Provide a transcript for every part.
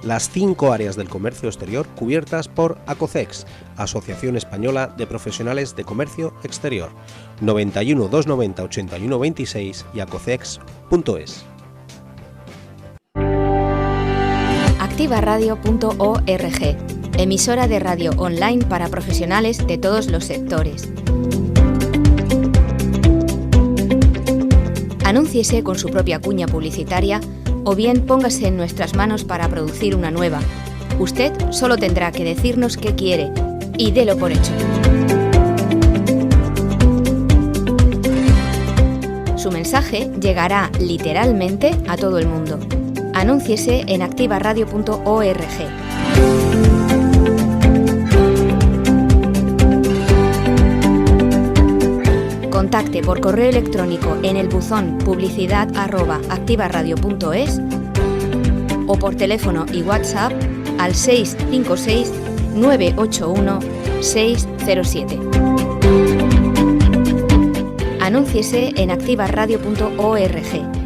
Las 5 áreas del comercio exterior cubiertas por ACOCEX, Asociación Española de Profesionales de Comercio Exterior, 91 290 81 26 y acocex.es. Activaradio.org, emisora de radio online para profesionales de todos los sectores. Anúnciese con su propia cuña publicitaria o bien póngase en nuestras manos para producir una nueva. Usted solo tendrá que decirnos qué quiere y délo por hecho. Su mensaje llegará literalmente a todo el mundo. Anúnciese en activaradio.org. Contacte por correo electrónico en el buzón publicidad@activaradio.es o por teléfono y WhatsApp al 656 981 607. Anúnciese en activaradio.org.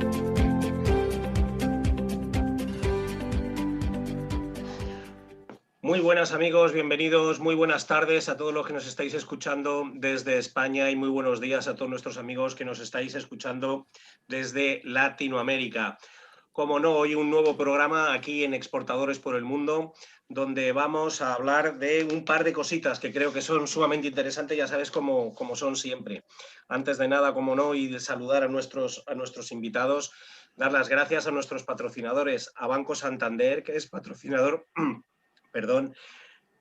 Muy buenas amigos, bienvenidos, muy buenas tardes a todos los que nos estáis escuchando desde España y muy buenos días a todos nuestros amigos que nos estáis escuchando desde Latinoamérica. Como no, hoy un nuevo programa aquí en Exportadores por el Mundo, donde vamos a hablar de un par de cositas que creo que son sumamente interesantes, ya sabes cómo son siempre. Antes de nada, como no, y de saludar a nuestros invitados, dar las gracias a nuestros patrocinadores, a Banco Santander, que es patrocinador...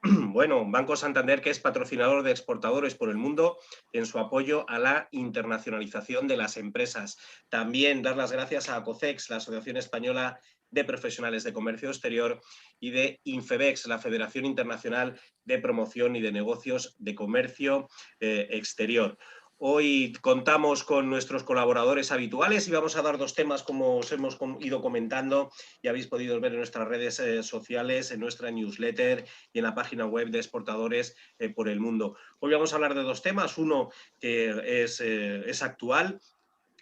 Banco Santander, que es patrocinador de Exportadores por el Mundo en su apoyo a la internacionalización de las empresas. También dar las gracias a ACOCEX, la Asociación Española de Profesionales de Comercio Exterior, y de INFEBEX, la Federación Internacional de Promoción y de Negocios de Comercio Exterior. Hoy contamos con nuestros colaboradores habituales y vamos a dar dos temas como os hemos ido comentando y habéis podido ver en nuestras redes sociales, en nuestra newsletter y en la página web de Exportadores por el Mundo. Hoy vamos a hablar de dos temas, uno que es actual,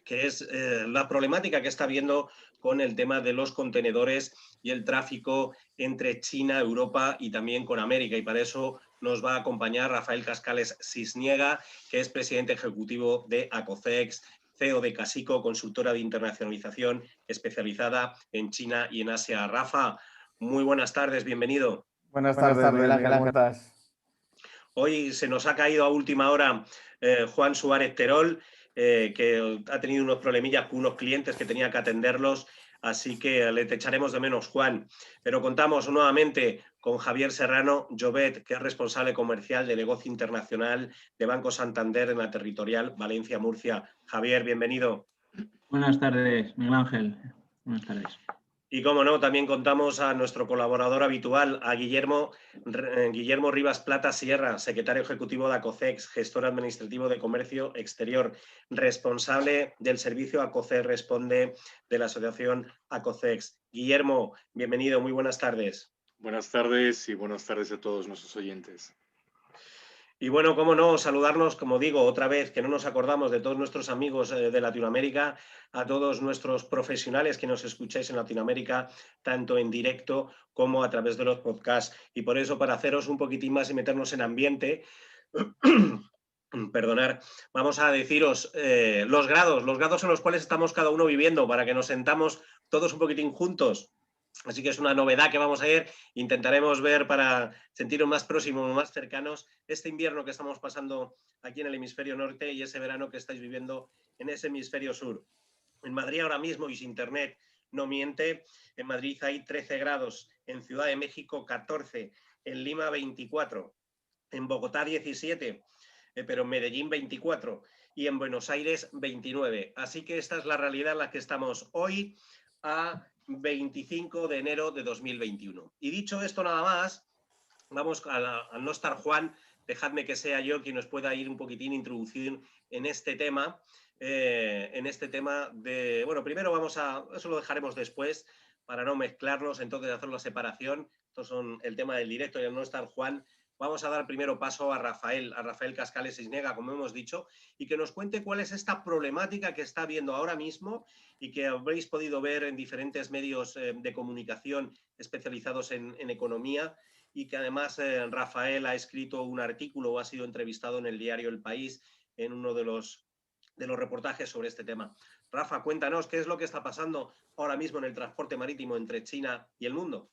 que es la problemática que está habiendo con el tema de los contenedores y el tráfico entre China, Europa y también con América. Y para eso nos va a acompañar Rafael Cascales Cisniega, que es presidente ejecutivo de ACOCEX, CEO de Casico, consultora de internacionalización especializada en China y en Asia. Rafa, muy buenas tardes, bienvenido. Buenas tardes, Miguel Ángel, ¿cómo estás? Hoy se nos ha caído a última hora Juan Suárez Terol, que ha tenido unos problemillas con unos clientes que tenía que atenderlos, así que le echaremos de menos, Juan. Pero contamos nuevamente con Javier Serrano Llobet, que es responsable comercial de negocio internacional de Banco Santander en la territorial Valencia-Murcia. Javier, bienvenido. Buenas tardes, Miguel Ángel. Buenas tardes. Y como no, también contamos a nuestro colaborador habitual, a Guillermo Rivas Plata Sierra, secretario ejecutivo de ACOCEX, gestor administrativo de comercio exterior, responsable del servicio ACOCEX Responde de la asociación ACOCEX. Guillermo, bienvenido, muy buenas tardes. Buenas tardes y buenas tardes a todos nuestros oyentes. Y bueno, cómo no, saludarnos, como digo, otra vez, que no nos acordamos de todos nuestros amigos de Latinoamérica, a todos nuestros profesionales que nos escucháis en Latinoamérica, tanto en directo como a través de los podcasts. Y por eso, para haceros un poquitín más y meternos en ambiente, perdonar, vamos a deciros los grados en los cuales estamos cada uno viviendo, para que nos sentamos todos un poquitín juntos. Así que es una novedad que vamos a ver. Intentaremos ver para sentirnos más próximos, más cercanos, este invierno que estamos pasando aquí en el hemisferio norte y ese verano que estáis viviendo en ese hemisferio sur. En Madrid ahora mismo, y si internet no miente, en Madrid hay 13 grados, en Ciudad de México 14, en Lima 24, en Bogotá 17, pero en Medellín 24 y en Buenos Aires 29. Así que esta es la realidad en la que estamos hoy a 25 de enero de 2021. Y dicho esto nada más, vamos al no estar Juan, dejadme que sea yo quien nos pueda ir un poquitín introducir en este tema. Bueno, primero eso lo dejaremos después para no mezclarlos, entonces hacer la separación. Estos son el tema del directo y al no estar Juan, vamos a dar primero paso a Rafael Cascales Isnega, como hemos dicho, y que nos cuente cuál es esta problemática que está habiendo ahora mismo y que habréis podido ver en diferentes medios de comunicación especializados en economía, y que además Rafael ha escrito un artículo o ha sido entrevistado en el diario El País en uno de los reportajes sobre este tema. Rafa, cuéntanos, ¿qué es lo que está pasando ahora mismo en el transporte marítimo entre China y el mundo?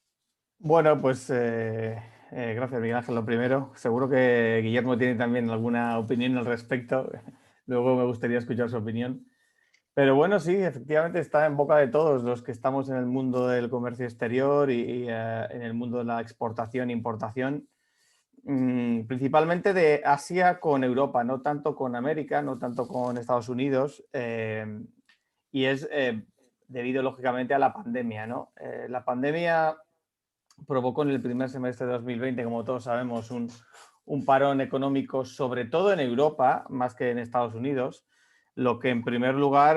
Bueno, pues gracias, Miguel Ángel. Lo primero, seguro que Guillermo tiene también alguna opinión al respecto. Luego me gustaría escuchar su opinión. Pero bueno, sí, efectivamente está en boca de todos los que estamos en el mundo del comercio exterior y en el mundo de la exportación e importación, principalmente de Asia con Europa, no tanto con América, no tanto con Estados Unidos, y es debido lógicamente a la pandemia, ¿no? La pandemia provocó en el primer semestre de 2020, como todos sabemos, un parón económico, sobre todo en Europa, más que en Estados Unidos, lo que en primer lugar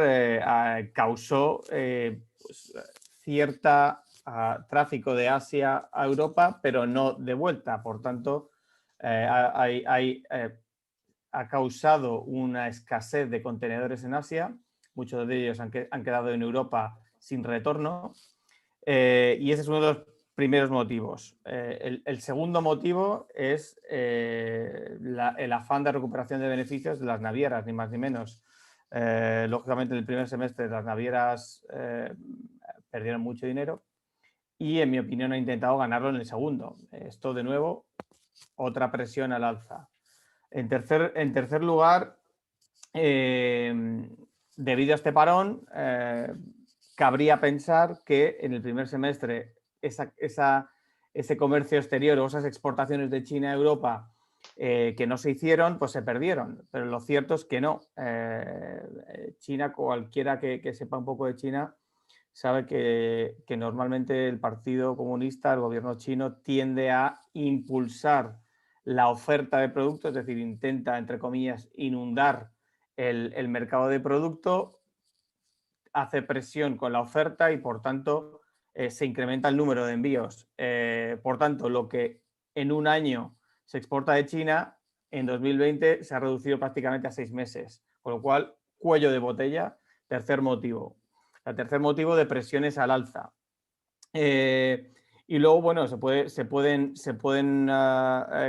causó pues, cierta tráfico de Asia a Europa, pero no de vuelta. Por tanto, ha causado una escasez de contenedores en Asia. Muchos de ellos han quedado en Europa sin retorno. Y ese es uno de los primeros motivos. El segundo motivo es el afán de recuperación de beneficios de las navieras, ni más ni menos. Lógicamente, en el primer semestre las navieras perdieron mucho dinero y, en mi opinión, han intentado ganarlo en el segundo. Esto, de nuevo, otra presión al alza. En tercer lugar, debido a este parón, cabría pensar que en el primer semestre ese comercio exterior o esas exportaciones de China a Europa que no se hicieron, pues se perdieron. Pero lo cierto es que no. China, cualquiera que sepa un poco de China, sabe que normalmente el Partido Comunista, el gobierno chino, tiende a impulsar la oferta de productos, es decir, intenta, entre comillas, inundar el mercado de producto, hace presión con la oferta y, por tanto, se incrementa el número de envíos. Por tanto, lo que en un año se exporta de China, en 2020 se ha reducido prácticamente a 6 meses. Con lo cual, cuello de botella. Tercer motivo. El tercer motivo, de presiones al alza. Y luego, bueno, se pueden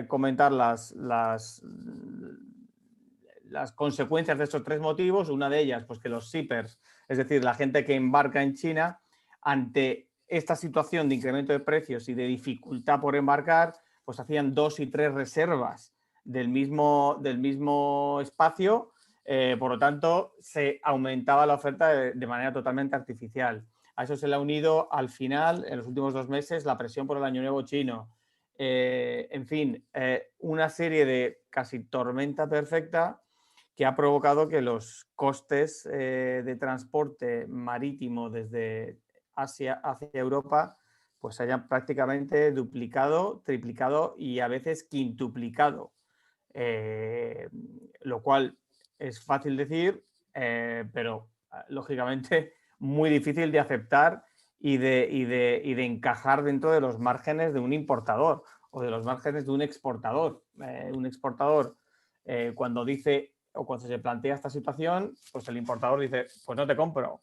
comentar las consecuencias de estos tres motivos. Una de ellas, pues que los shippers, es decir, la gente que embarca en China, ante esta situación de incremento de precios y de dificultad por embarcar, pues hacían 2 y 3 reservas del mismo espacio. Por lo tanto, se aumentaba la oferta de manera totalmente artificial. A eso se le ha unido, al final, en los últimos 2 meses, la presión por el Año Nuevo chino. En fin, una serie de casi tormenta perfecta que ha provocado que los costes de transporte marítimo desde Asia hacia Europa pues hayan prácticamente duplicado, triplicado y a veces quintuplicado. Lo cual es fácil decir, pero lógicamente muy difícil de aceptar y de encajar dentro de los márgenes de un importador o de los márgenes de un exportador. Un exportador, cuando dice o cuando se plantea esta situación, pues el importador dice, pues no te compro,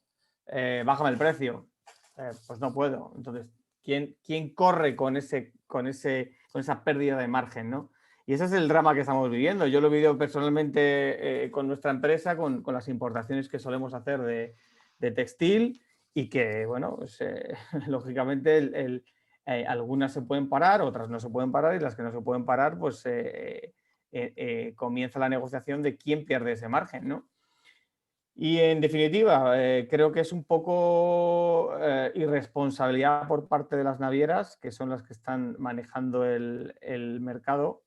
bájame el precio, pues no puedo. Entonces, ¿quién corre con esa pérdida de margen, ¿no? Y ese es el drama que estamos viviendo. Yo lo he vivido personalmente con nuestra empresa, con las importaciones que solemos hacer de textil, y que, bueno, pues, lógicamente algunas se pueden parar, otras no se pueden parar, y las que no se pueden parar, pues comienza la negociación de quién pierde ese margen, ¿no? Y, en definitiva, creo que es un poco irresponsabilidad por parte de las navieras, que son las que están manejando el mercado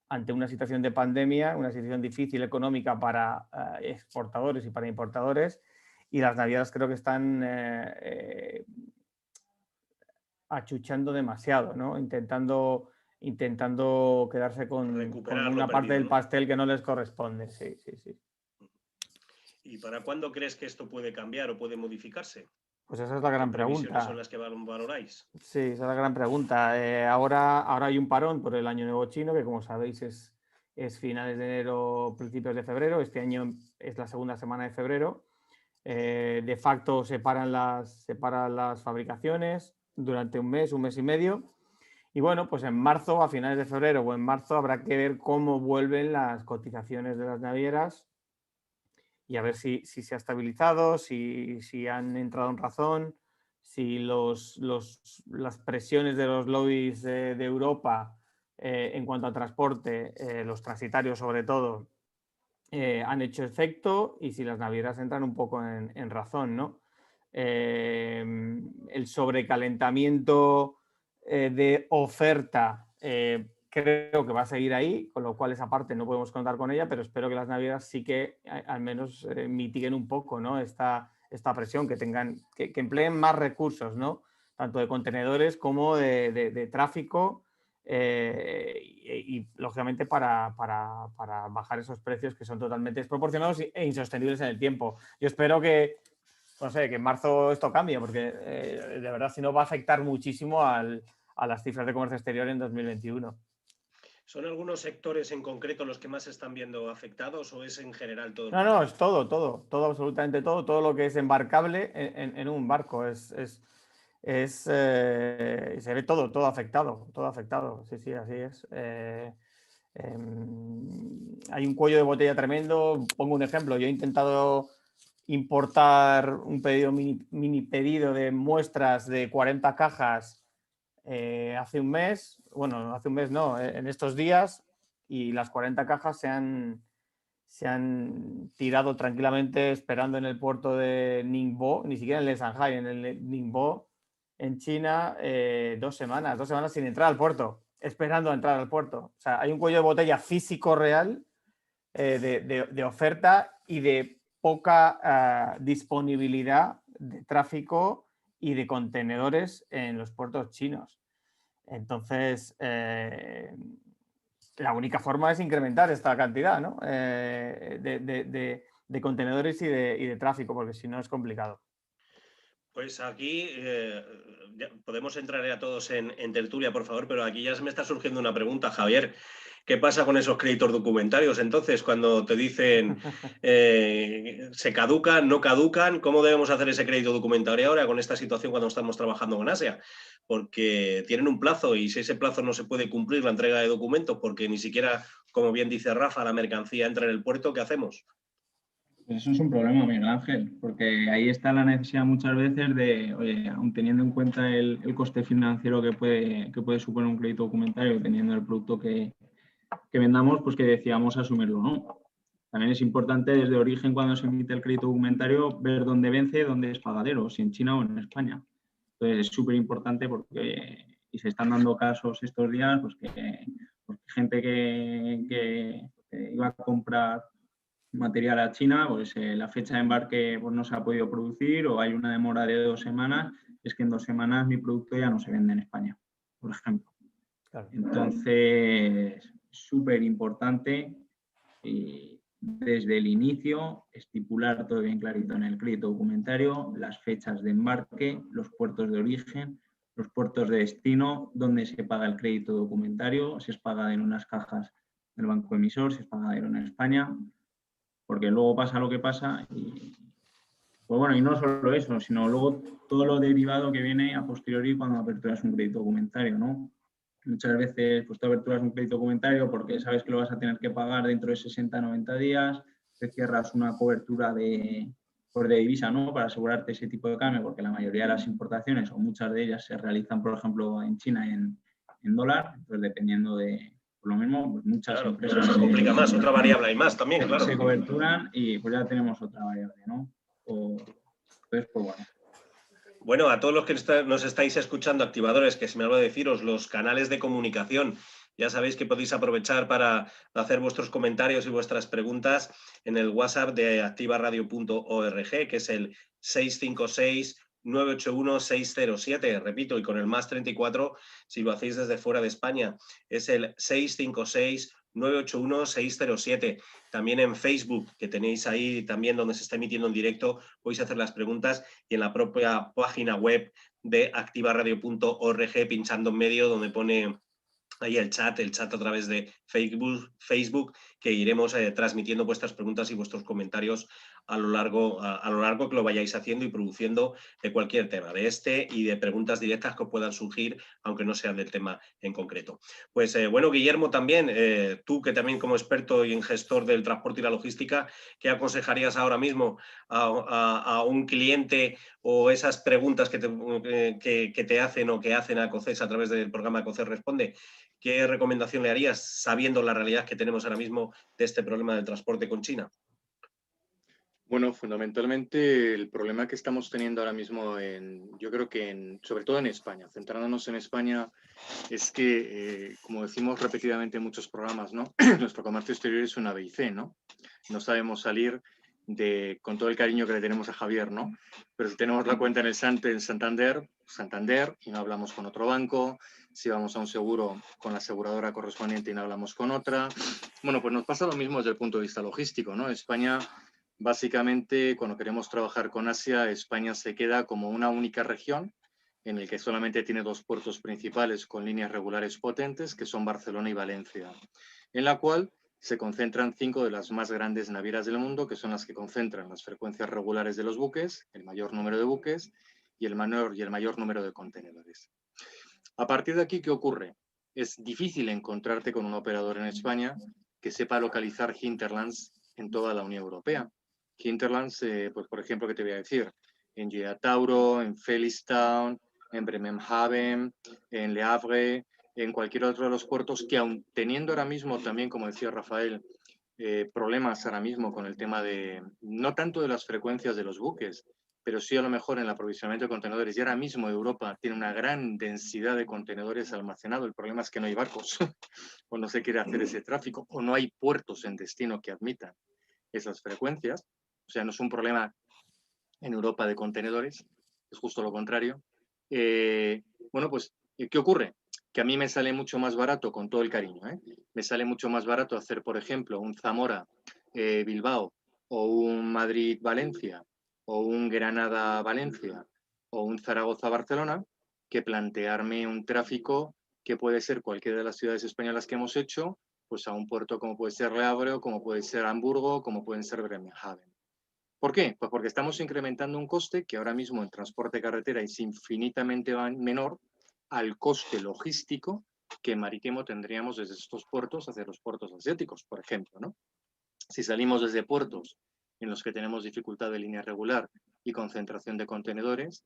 ante una situación de pandemia, una situación difícil económica para exportadores y para importadores, y las navieras creo que están achuchando demasiado, ¿no? Intentando quedarse con una parte del pastel que no les corresponde. Sí. ¿Y para cuándo crees que esto puede cambiar o puede modificarse? Pues esa es la gran ¿Qué previsiones pregunta. son las que valoráis? Sí, esa es la gran pregunta. Ahora hay un parón por el Año Nuevo Chino, que como sabéis es finales de enero, principios de febrero. Este año es la segunda semana de febrero. De facto separan las fabricaciones durante un mes y medio. Y bueno, pues en marzo, a finales de febrero o en marzo, habrá que ver cómo vuelven las cotizaciones de las navieras y a ver si se ha estabilizado, si han entrado en razón, si las presiones de los lobbies de Europa en cuanto a transporte, los transitarios sobre todo, han hecho efecto y si las navieras entran un poco en razón, ¿no? El sobrecalentamiento de oferta creo que va a seguir ahí, con lo cual esa parte no podemos contar con ella, pero espero que las navieras sí que al menos mitiguen un poco, ¿no? esta presión, que empleen más recursos, ¿no? Tanto de contenedores como de tráfico. Y lógicamente para bajar esos precios que son totalmente desproporcionados e insostenibles en el tiempo. Yo espero que, no sé, que en marzo esto cambie, porque de verdad si no va a afectar muchísimo a las cifras de comercio exterior en 2021. ¿Son algunos sectores en concreto los que más se están viendo afectados o es en general todo? No, es todo, absolutamente todo lo que es embarcable en un barco. Se ve todo afectado. Sí, así es. Hay un cuello de botella tremendo. Pongo un ejemplo. Yo he intentado importar un mini pedido de muestras de 40 cajas hace un mes. Bueno, hace un mes no, en estos días. Y las 40 cajas se han tirado tranquilamente esperando en el puerto de Ningbo, ni siquiera en el de Shanghai, en el de Ningbo, en China, 2 semanas sin entrar al puerto, esperando a entrar al puerto. O sea, hay un cuello de botella físico real de oferta y de poca disponibilidad de tráfico y de contenedores en los puertos chinos. Entonces, la única forma es incrementar esta cantidad, ¿no? de contenedores y de tráfico, porque si no es complicado. Pues aquí podemos entrar ya todos en tertulia, por favor, pero aquí ya se me está surgiendo una pregunta, Javier. ¿Qué pasa con esos créditos documentarios? Entonces, cuando te dicen se caducan, no caducan, ¿cómo debemos hacer ese crédito documentario ahora con esta situación cuando estamos trabajando con Asia? Porque tienen un plazo y si ese plazo no se puede cumplir la entrega de documentos porque ni siquiera, como bien dice Rafa, la mercancía entra en el puerto, ¿qué hacemos? Pues eso es un problema, Miguel Ángel, porque ahí está la necesidad muchas veces de, oye, aun teniendo en cuenta el coste financiero que puede suponer un crédito documentario, teniendo el producto que vendamos, pues que decidamos asumirlo, ¿no? También es importante desde origen, cuando se emite el crédito documentario, ver dónde vence, dónde es pagadero, si en China o en España. Entonces es súper importante porque, y se están dando casos estos días, pues que gente que iba a comprar material a China, pues la fecha de embarque pues, no se ha podido producir o hay una demora de 2 semanas, es que en 2 semanas mi producto ya no se vende en España, por ejemplo. Claro. Entonces, súper importante desde el inicio estipular todo bien clarito en el crédito documentario, las fechas de embarque, los puertos de origen, los puertos de destino, dónde se paga el crédito documentario, si es pagado en unas cajas del banco emisor, si es pagadero en España, porque luego pasa lo que pasa y, pues bueno, y no solo eso, sino luego todo lo derivado que viene a posteriori cuando aperturas un crédito documentario, ¿no? Muchas veces pues, tú aperturas un crédito documentario porque sabes que lo vas a tener que pagar dentro de 60-90 días, te cierras una cobertura de divisa, ¿no? Para asegurarte ese tipo de cambio, porque la mayoría de las importaciones o muchas de ellas se realizan, por ejemplo, en China en dólar, entonces dependiendo de, por lo mismo, pues muchas claro, empresas se complica más, otra variable hay más también, claro. Se coberturan y pues ya tenemos otra variable, ¿no? Entonces, pues bueno. Bueno, a todos los que nos estáis escuchando, activadores, que se me olvidó deciros, los canales de comunicación, ya sabéis que podéis aprovechar para hacer vuestros comentarios y vuestras preguntas en el WhatsApp de activaradio.org, que es el 656-981-607. Repito, y con el +34, si lo hacéis desde fuera de España, es el 656 981-607. También en Facebook, que tenéis ahí también donde se está emitiendo en directo, podéis hacer las preguntas, y en la propia página web de activaradio.org, pinchando en medio donde pone ahí el chat a través de Facebook, que iremos transmitiendo vuestras preguntas y vuestros comentarios a lo largo que lo vayáis haciendo y produciendo, de cualquier tema, de este y de preguntas directas que puedan surgir, aunque no sean del tema en concreto. Pues bueno, Guillermo, también, tú que también como experto y en gestor del transporte y la logística, ¿qué aconsejarías ahora mismo a un cliente, o esas preguntas que te hacen o que hacen a COCES a través del programa COCES Responde? ¿Qué recomendación le harías sabiendo la realidad que tenemos ahora mismo de este problema del transporte con China? Bueno, fundamentalmente el problema que estamos teniendo ahora mismo, yo creo que sobre todo en España, centrándonos en España, es que, como decimos repetidamente en muchos programas, ¿no? Nuestro comercio exterior es una B y C, ¿no? No sabemos salir con todo el cariño que le tenemos a Javier, ¿no? Pero si tenemos la cuenta en Santander, y no hablamos con otro banco, si vamos a un seguro con la aseguradora correspondiente y no hablamos con otra, bueno, pues nos pasa lo mismo desde el punto de vista logístico, ¿no? España, básicamente, cuando queremos trabajar con Asia, España se queda como una única región en el que solamente tiene 2 puertos principales con líneas regulares potentes, que son Barcelona y Valencia, en la cual se concentran 5 de las más grandes navieras del mundo, que son las que concentran las frecuencias regulares de los buques, el mayor número de buques y el mayor número de contenedores. A partir de aquí, ¿qué ocurre? Es difícil encontrarte con un operador en España que sepa localizar hinterlands en toda la Unión Europea. Hinterlands, pues por ejemplo, ¿qué te voy a decir? En Gida Tauro, en Felixstowe, en Bremerhaven, en Le Havre, en cualquier otro de los puertos que, aun teniendo ahora mismo también, como decía Rafael, problemas ahora mismo con el tema de, no tanto de las frecuencias de los buques, pero sí a lo mejor en el aprovisionamiento de contenedores. Y ahora mismo Europa tiene una gran densidad de contenedores almacenados. El problema es que no hay barcos o no se quiere hacer ese tráfico o no hay puertos en destino que admitan esas frecuencias. O sea, no es un problema en Europa de contenedores, es justo lo contrario. Bueno, pues, ¿qué ocurre? Que a mí me sale mucho más barato, con todo el cariño, me sale mucho más barato hacer, por ejemplo, un Zamora-Bilbao o un Madrid-Valencia o un Granada-Valencia o un Zaragoza-Barcelona, que plantearme un tráfico que puede ser cualquiera de las ciudades españolas que hemos hecho, pues a un puerto como puede ser Le Havre, como puede ser Hamburgo, como pueden ser Bremerhaven. ¿Por qué? Pues porque estamos incrementando un coste que ahora mismo en transporte carretera es infinitamente menor al coste logístico que en marítimo tendríamos desde estos puertos hacia los puertos asiáticos, por ejemplo, ¿no? Si salimos desde puertos en los que tenemos dificultad de línea regular y concentración de contenedores,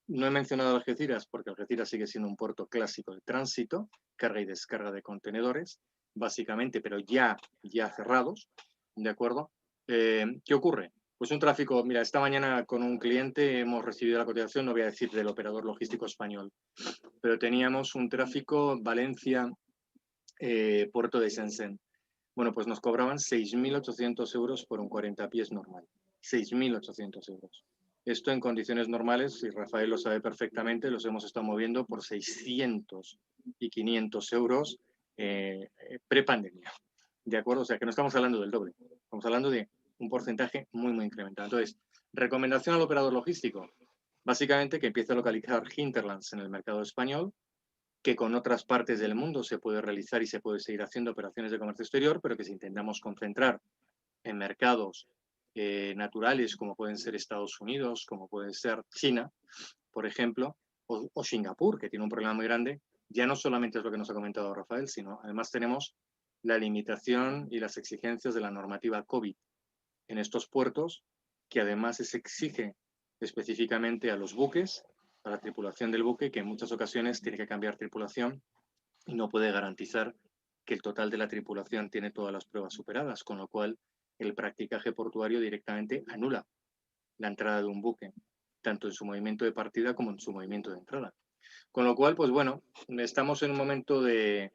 no he mencionado Algeciras porque Algeciras sigue siendo un puerto clásico de tránsito, carga y descarga de contenedores, básicamente, pero ya cerrados, ¿de acuerdo? ¿Qué ocurre? Pues un tráfico, mira, esta mañana con un cliente hemos recibido la cotización, no voy a decir del operador logístico español, pero teníamos un tráfico Valencia, puerto de Shenzhen. Bueno, pues nos cobraban 6.800 euros por un 40 pies normal. 6.800 euros. Esto en condiciones normales, y Rafael lo sabe perfectamente, los hemos estado moviendo por 600 y 500 euros prepandemia. ¿De acuerdo? O sea, que no estamos hablando del doble. Estamos hablando de un porcentaje muy, muy incrementado. Entonces, recomendación al operador logístico. Básicamente que empiece a localizar hinterlands en el mercado español, que con otras partes del mundo se puede realizar y se puede seguir haciendo operaciones de comercio exterior, pero que si intentamos concentrar en mercados naturales como pueden ser Estados Unidos, como puede ser China, por ejemplo, o Singapur, que tiene un problema muy grande, ya no solamente es lo que nos ha comentado Rafael, sino además tenemos la limitación y las exigencias de la normativa COVID en estos puertos, que además se exige específicamente a los buques, a la tripulación del buque, que en muchas ocasiones tiene que cambiar tripulación y no puede garantizar que el total de la tripulación tiene todas las pruebas superadas, con lo cual el practicaje portuario directamente anula la entrada de un buque, tanto en su movimiento de partida como en su movimiento de entrada. Con lo cual, pues bueno, estamos en un momento de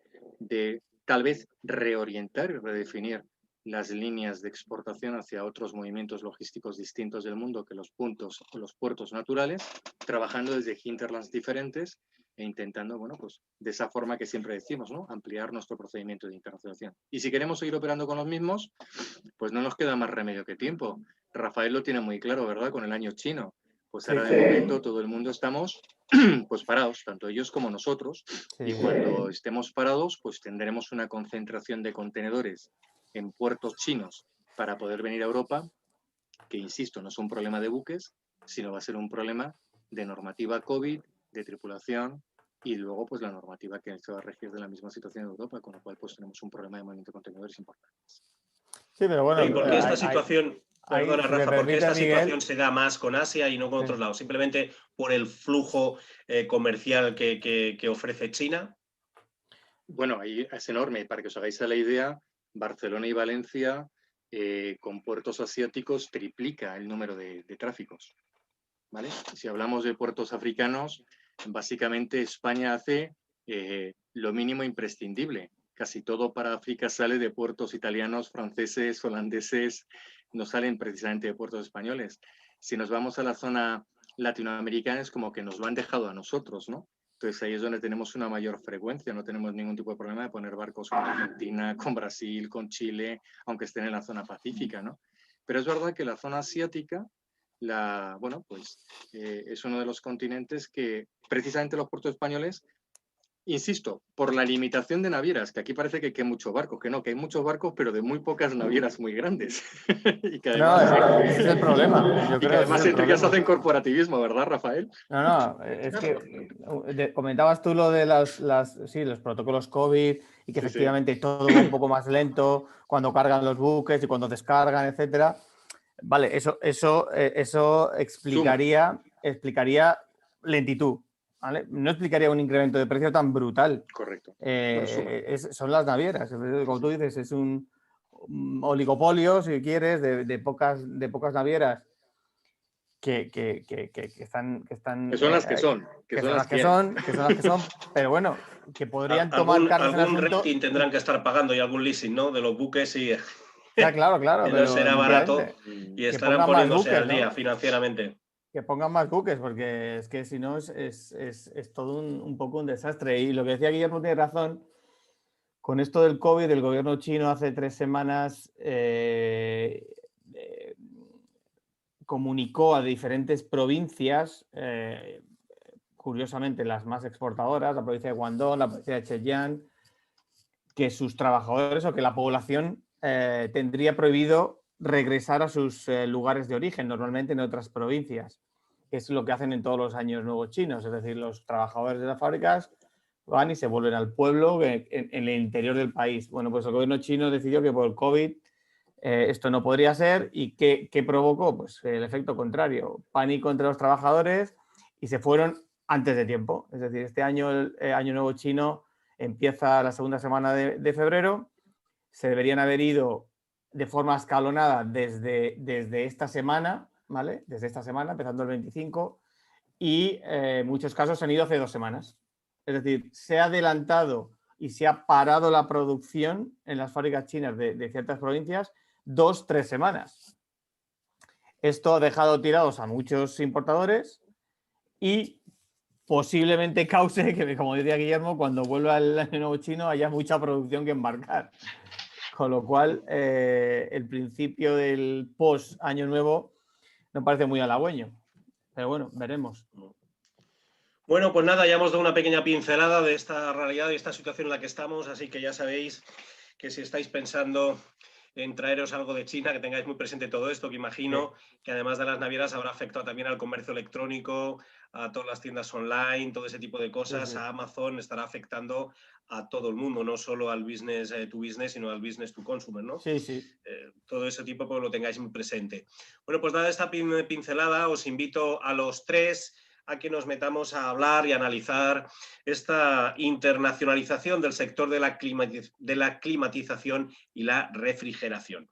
tal vez reorientar y redefinir las líneas de exportación hacia otros movimientos logísticos distintos del mundo que los puntos o los puertos naturales, trabajando desde hinterlands diferentes, e intentando, bueno, pues de esa forma que siempre decimos, ¿no? Ampliar nuestro procedimiento de internacionalización. Y si queremos seguir operando con los mismos, pues no nos queda más remedio que tiempo. Rafael lo tiene muy claro, ¿verdad? Con el año chino. Pues ahora de momento todo el mundo estamos pues parados, tanto ellos como nosotros. Sí. Y cuando estemos parados, pues tendremos una concentración de contenedores en puertos chinos para poder venir a Europa, que insisto, no es un problema de buques, sino va a ser un problema de normativa COVID, de tripulación y luego pues la normativa que se va a regir de la misma situación en Europa, con lo cual pues tenemos un problema de movimiento de contenedores importante. Sí, pero bueno, ¿Y por qué esta situación, perdona si me Rafa, por qué esta permite, Miguel, situación se da más con Asia y no con otros lados? ¿Simplemente por el flujo comercial que ofrece China? Bueno, ahí es enorme. Para que os hagáis la idea, Barcelona y Valencia, con puertos asiáticos, triplica el número de tráficos, ¿vale? Si hablamos de puertos africanos, básicamente España hace lo mínimo imprescindible. Casi todo para África sale de puertos italianos, franceses, holandeses, no salen precisamente de puertos españoles. Si nos vamos a la zona latinoamericana es como que nos lo han dejado a nosotros, ¿no? Entonces ahí es donde tenemos una mayor frecuencia, no tenemos ningún tipo de problema de poner barcos con Argentina, con Brasil, con Chile, aunque estén en la zona pacífica, ¿no? Pero es verdad que la zona asiática, bueno, pues es uno de los continentes que precisamente los puertos españoles, insisto, por la limitación de navieras, que aquí parece que hay muchos barcos, que no, que hay muchos barcos, pero de muy pocas navieras muy grandes. Y que además, ese es el problema. Yo y que creo además ese es el entre ellas problema. hacen corporativismo, ¿verdad, Rafael? No, es que comentabas tú lo de los protocolos COVID y que Sí, efectivamente todo va un poco más lento cuando cargan los buques y cuando descargan, etcétera. Vale, eso explicaría lentitud, ¿vale? No explicaría un incremento de precio tan brutal. Correcto. Son las navieras, como tú dices, es un oligopolio, si quieres, de pocas navieras que están que son las que son. Que son las que son, pero bueno, que podrían tomar cartas en algún asunto. rating tendrán que estar pagando y algún leasing, ¿no? De los buques y Claro, no será barato y estarán poniéndose al día, ¿no?, financieramente. Que pongan más buques, porque es que si no es todo un poco un desastre. Y lo que decía Guillermo tiene razón. Con esto del COVID, el gobierno chino hace 3 semanas comunicó a diferentes provincias, curiosamente las más exportadoras, la provincia de Guangdong, la provincia de Zhejiang, que sus trabajadores o que la población tendría prohibido regresar a sus lugares de origen, normalmente en otras provincias, que es lo que hacen en todos los años nuevos chinos, es decir, los trabajadores de las fábricas van y se vuelven al pueblo en el interior del país. Bueno, pues el gobierno chino decidió que por el COVID esto no podría ser. ¿Y qué provocó? Pues el efecto contrario, pánico entre los trabajadores y se fueron antes de tiempo. Es decir, este año, el Año Nuevo Chino, empieza la segunda semana de febrero. Se deberían haber ido de forma escalonada desde esta semana, ¿vale? Desde esta semana, empezando el 25, y en muchos casos se han ido hace 2 semanas. Es decir, se ha adelantado y se ha parado la producción en las fábricas chinas de ciertas provincias 2-3 semanas. Esto ha dejado tirados a muchos importadores y posiblemente cause que, como decía Guillermo, cuando vuelva el Año Nuevo Chino haya mucha producción que embarcar. Con lo cual, el principio del post-Año Nuevo no parece muy halagüeño. Pero bueno, veremos. Bueno, pues nada, ya hemos dado una pequeña pincelada de esta realidad y esta situación en la que estamos, así que ya sabéis que si estáis pensando en traeros algo de China, que tengáis muy presente todo esto, que imagino que además de las navieras habrá afectado también al comercio electrónico, a todas las tiendas online, todo ese tipo de cosas, a Amazon, estará afectando a todo el mundo, no solo al business to business, sino al business to consumer, ¿no? Sí. Todo ese tipo, pues lo tengáis muy presente. Bueno, pues dada esta pincelada, os invito a los 3 a que nos metamos a hablar y analizar esta internacionalización del sector de la climatización y la refrigeración.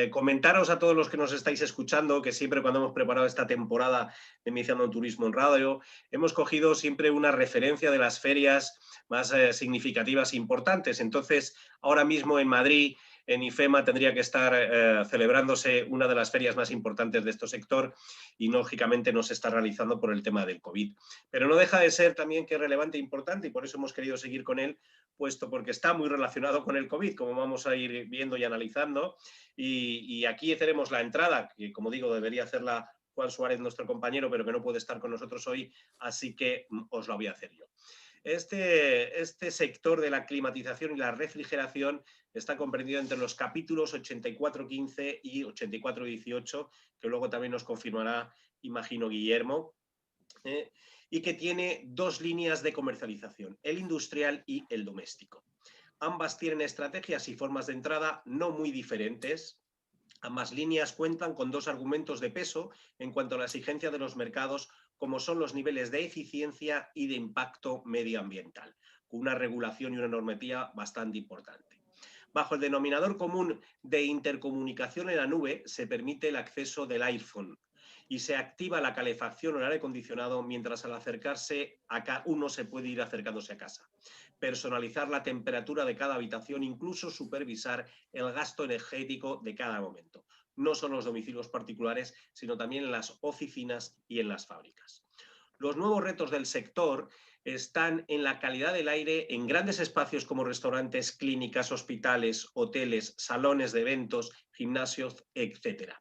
Comentaros a todos los que nos estáis escuchando que siempre cuando hemos preparado esta temporada de Iniciando en Turismo en Radio, hemos cogido siempre una referencia de las ferias más significativas e importantes. Entonces, ahora mismo en Madrid en IFEMA tendría que estar celebrándose una de las ferias más importantes de este sector y lógicamente no se está realizando por el tema del COVID. Pero no deja de ser también que es relevante e importante y por eso hemos querido seguir con él, puesto porque está muy relacionado con el COVID, como vamos a ir viendo y analizando. Y aquí tenemos la entrada, que como digo debería hacerla Juan Suárez, nuestro compañero, pero que no puede estar con nosotros hoy, así que os la voy a hacer yo. Este sector de la climatización y la refrigeración está comprendido entre los capítulos 84.15 y 84.18, que luego también nos confirmará, imagino, Guillermo, y que tiene dos líneas de comercialización, el industrial y el doméstico. Ambas tienen estrategias y formas de entrada no muy diferentes. Ambas líneas cuentan con dos argumentos de peso en cuanto a la exigencia de los mercados, como son los niveles de eficiencia y de impacto medioambiental, con una regulación y una normativa bastante importante. Bajo el denominador común de intercomunicación en la nube se permite el acceso del iPhone y se activa la calefacción o el aire acondicionado mientras al acercarse acá uno se puede ir acercándose a casa. Personalizar la temperatura de cada habitación, incluso supervisar el gasto energético de cada momento. No solo en los domicilios particulares, sino también en las oficinas y en las fábricas. Los nuevos retos del sector están en la calidad del aire en grandes espacios como restaurantes, clínicas, hospitales, hoteles, salones de eventos, gimnasios, etc.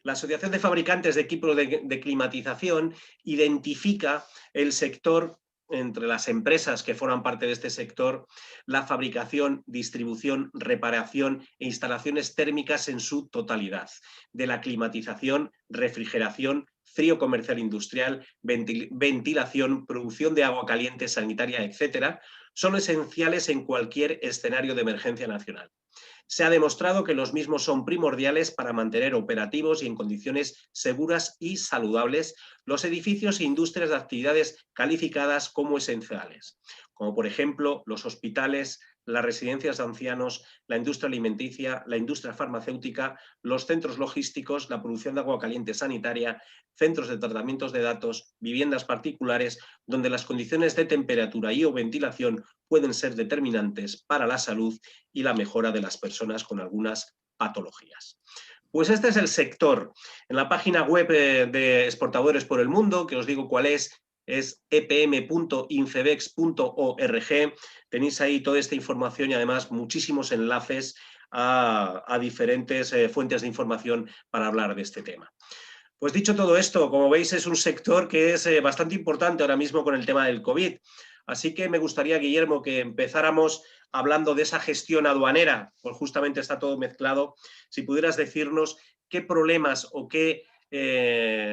La Asociación de Fabricantes de Equipos de Climatización identifica el sector entre las empresas que forman parte de este sector, la fabricación, distribución, reparación e instalaciones térmicas en su totalidad, de la climatización, refrigeración, frío comercial industrial, ventilación, producción de agua caliente, sanitaria, etc., son esenciales en cualquier escenario de emergencia nacional. Se ha demostrado que los mismos son primordiales para mantener operativos y en condiciones seguras y saludables los edificios e industrias de actividades calificadas como esenciales, como por ejemplo los hospitales, las residencias de ancianos, la industria alimenticia, la industria farmacéutica, los centros logísticos, la producción de agua caliente sanitaria, centros de tratamientos de datos, viviendas particulares, donde las condiciones de temperatura y o ventilación pueden ser determinantes para la salud y la mejora de las personas con algunas patologías. Pues este es el sector. En la página web de Exportadores por el Mundo, que os digo cuál es epm.infebex.org. Tenéis ahí toda esta información y además muchísimos enlaces a diferentes fuentes de información para hablar de este tema. Pues dicho todo esto, como veis es un sector que es bastante importante ahora mismo con el tema del COVID. Así que me gustaría, Guillermo, que empezáramos hablando de esa gestión aduanera, pues justamente está todo mezclado. Si pudieras decirnos qué problemas o qué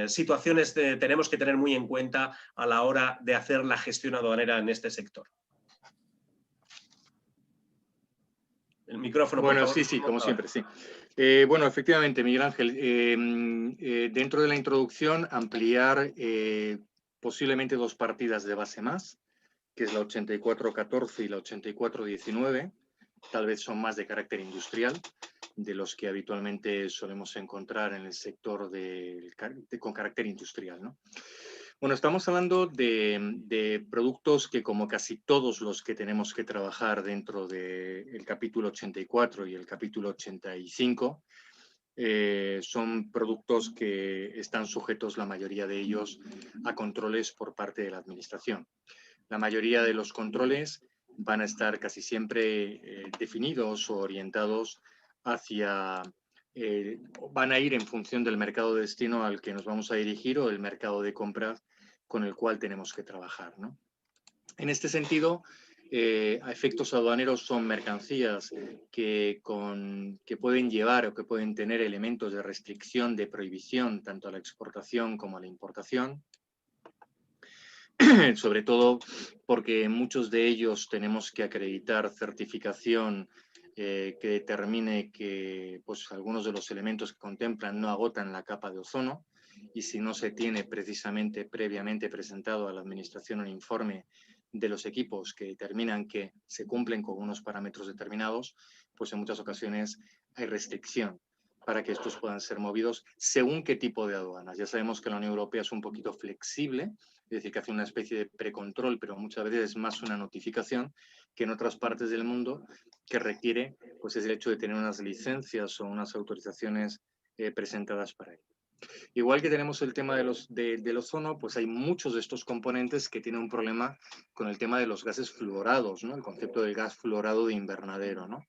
situaciones tenemos que tener muy en cuenta a la hora de hacer la gestión aduanera en este sector. El micrófono, bueno, por favor. Sí, como siempre, sí. Bueno, efectivamente, Miguel Ángel, dentro de la introducción, ampliar posiblemente dos partidas de base más, que es la 8414 y la 8419, tal vez son más de carácter industrial, de los que habitualmente solemos encontrar en el sector con carácter industrial, ¿no? Bueno, estamos hablando de productos que, como casi todos los que tenemos que trabajar dentro del capítulo 84 y el capítulo 85, son productos que están sujetos, la mayoría de ellos, a controles por parte de la administración. La mayoría de los controles van a estar casi siempre definidos o orientados hacia, van a ir en función del mercado de destino al que nos vamos a dirigir o el mercado de compras con el cual tenemos que trabajar, ¿no? En este sentido, a efectos aduaneros son mercancías que pueden llevar o que pueden tener elementos de restricción, de prohibición, tanto a la exportación como a la importación. Sobre todo porque en muchos de ellos tenemos que acreditar certificación que determine que pues, algunos de los elementos que contemplan no agotan la capa de ozono, y si no se tiene precisamente previamente presentado a la administración un informe de los equipos que determinan que se cumplen con unos parámetros determinados, pues en muchas ocasiones hay restricción. para que estos puedan ser movidos según qué tipo de aduanas. Ya sabemos que la Unión Europea es un poquito flexible, es decir, que hace una especie de precontrol, pero muchas veces es más una notificación que en otras partes del mundo que requiere, pues, es el hecho de tener unas licencias o unas autorizaciones presentadas para ello. Igual que tenemos el tema del ozono, pues hay muchos de estos componentes que tienen un problema con el tema de los gases fluorados, ¿no? El concepto del gas fluorado de invernadero, ¿no?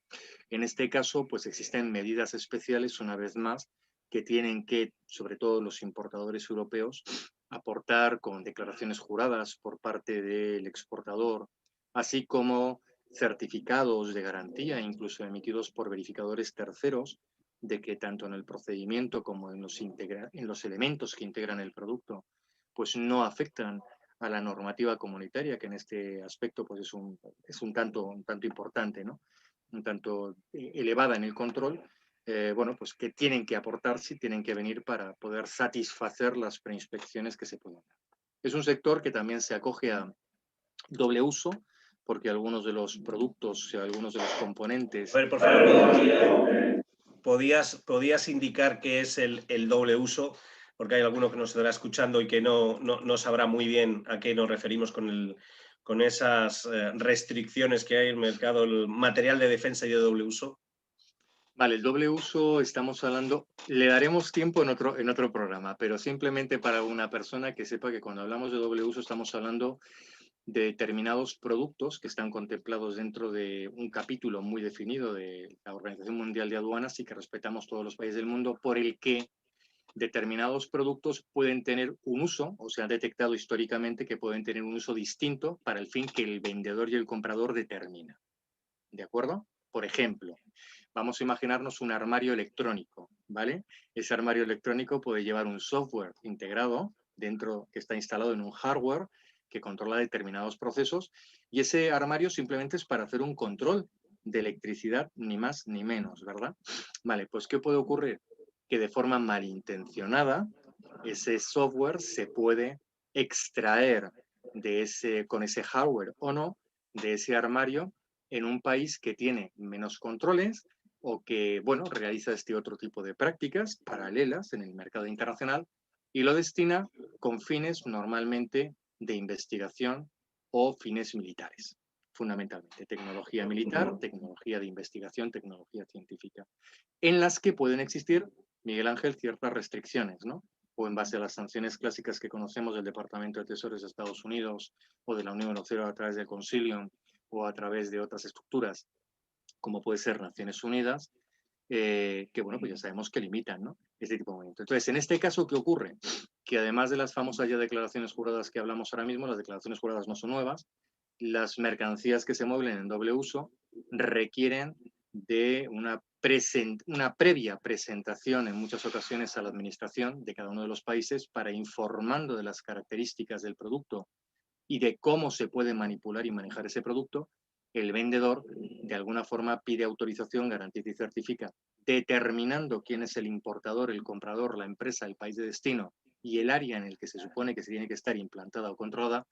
En este caso, pues existen medidas especiales, una vez más, que tienen que, sobre todo los importadores europeos, aportar con declaraciones juradas por parte del exportador, así como certificados de garantía, incluso emitidos por verificadores terceros, de que tanto en el procedimiento como en los elementos que integran el producto, pues no afectan a la normativa comunitaria, que en este aspecto pues es un tanto importante, ¿no? Un tanto elevada en el control, bueno, pues que tienen que aportar, sí, tienen que venir para poder satisfacer las preinspecciones que se pueden dar. Es un sector que también se acoge a doble uso, porque algunos de los productos, algunos de los componentes... A ver, por favor, ¿podías indicar qué es el doble uso? Porque hay alguno que nos estará escuchando y que no sabrá muy bien a qué nos referimos con esas restricciones que hay en el mercado, el material de defensa y de doble uso. Vale, el doble uso estamos hablando, le daremos tiempo en otro programa, pero simplemente para una persona que sepa que cuando hablamos de doble uso estamos hablando de determinados productos que están contemplados dentro de un capítulo muy definido de la Organización Mundial de Aduanas y que respetamos todos los países del mundo, por el que determinados productos pueden tener un uso, o se ha detectado históricamente que pueden tener un uso distinto para el fin que el vendedor y el comprador determina. ¿De acuerdo? Por ejemplo, vamos a imaginarnos un armario electrónico, ¿vale? Ese armario electrónico puede llevar un software integrado dentro, que está instalado en un hardware que controla determinados procesos, y ese armario simplemente es para hacer un control de electricidad, ni más ni menos, ¿verdad? Vale, pues ¿qué puede ocurrir? Que de forma malintencionada ese software se puede extraer con ese hardware o no, de ese armario, en un país que tiene menos controles o que, bueno, realiza este otro tipo de prácticas paralelas en el mercado internacional y lo destina con fines normalmente de investigación o fines militares, fundamentalmente tecnología militar, tecnología de investigación, tecnología científica, en las que pueden existir, Miguel Ángel, ciertas restricciones, ¿no? O en base a las sanciones clásicas que conocemos del Departamento de Tesoros de Estados Unidos o de la Unión Europea a través del Concilium o a través de otras estructuras, como puede ser Naciones Unidas, que, bueno, pues ya sabemos que limitan, ¿no?, este tipo de movimiento. Entonces, en este caso, ¿qué ocurre? Que además de las famosas ya declaraciones juradas que hablamos ahora mismo, las declaraciones juradas no son nuevas, las mercancías que se mueven en doble uso requieren de una previa presentación en muchas ocasiones a la administración de cada uno de los países para informando de las características del producto y de cómo se puede manipular y manejar ese producto. El vendedor de alguna forma pide autorización, garantiza y certifica, determinando quién es el importador, el comprador, la empresa, el país de destino y el área en el que se supone que se tiene que estar implantada o controlada,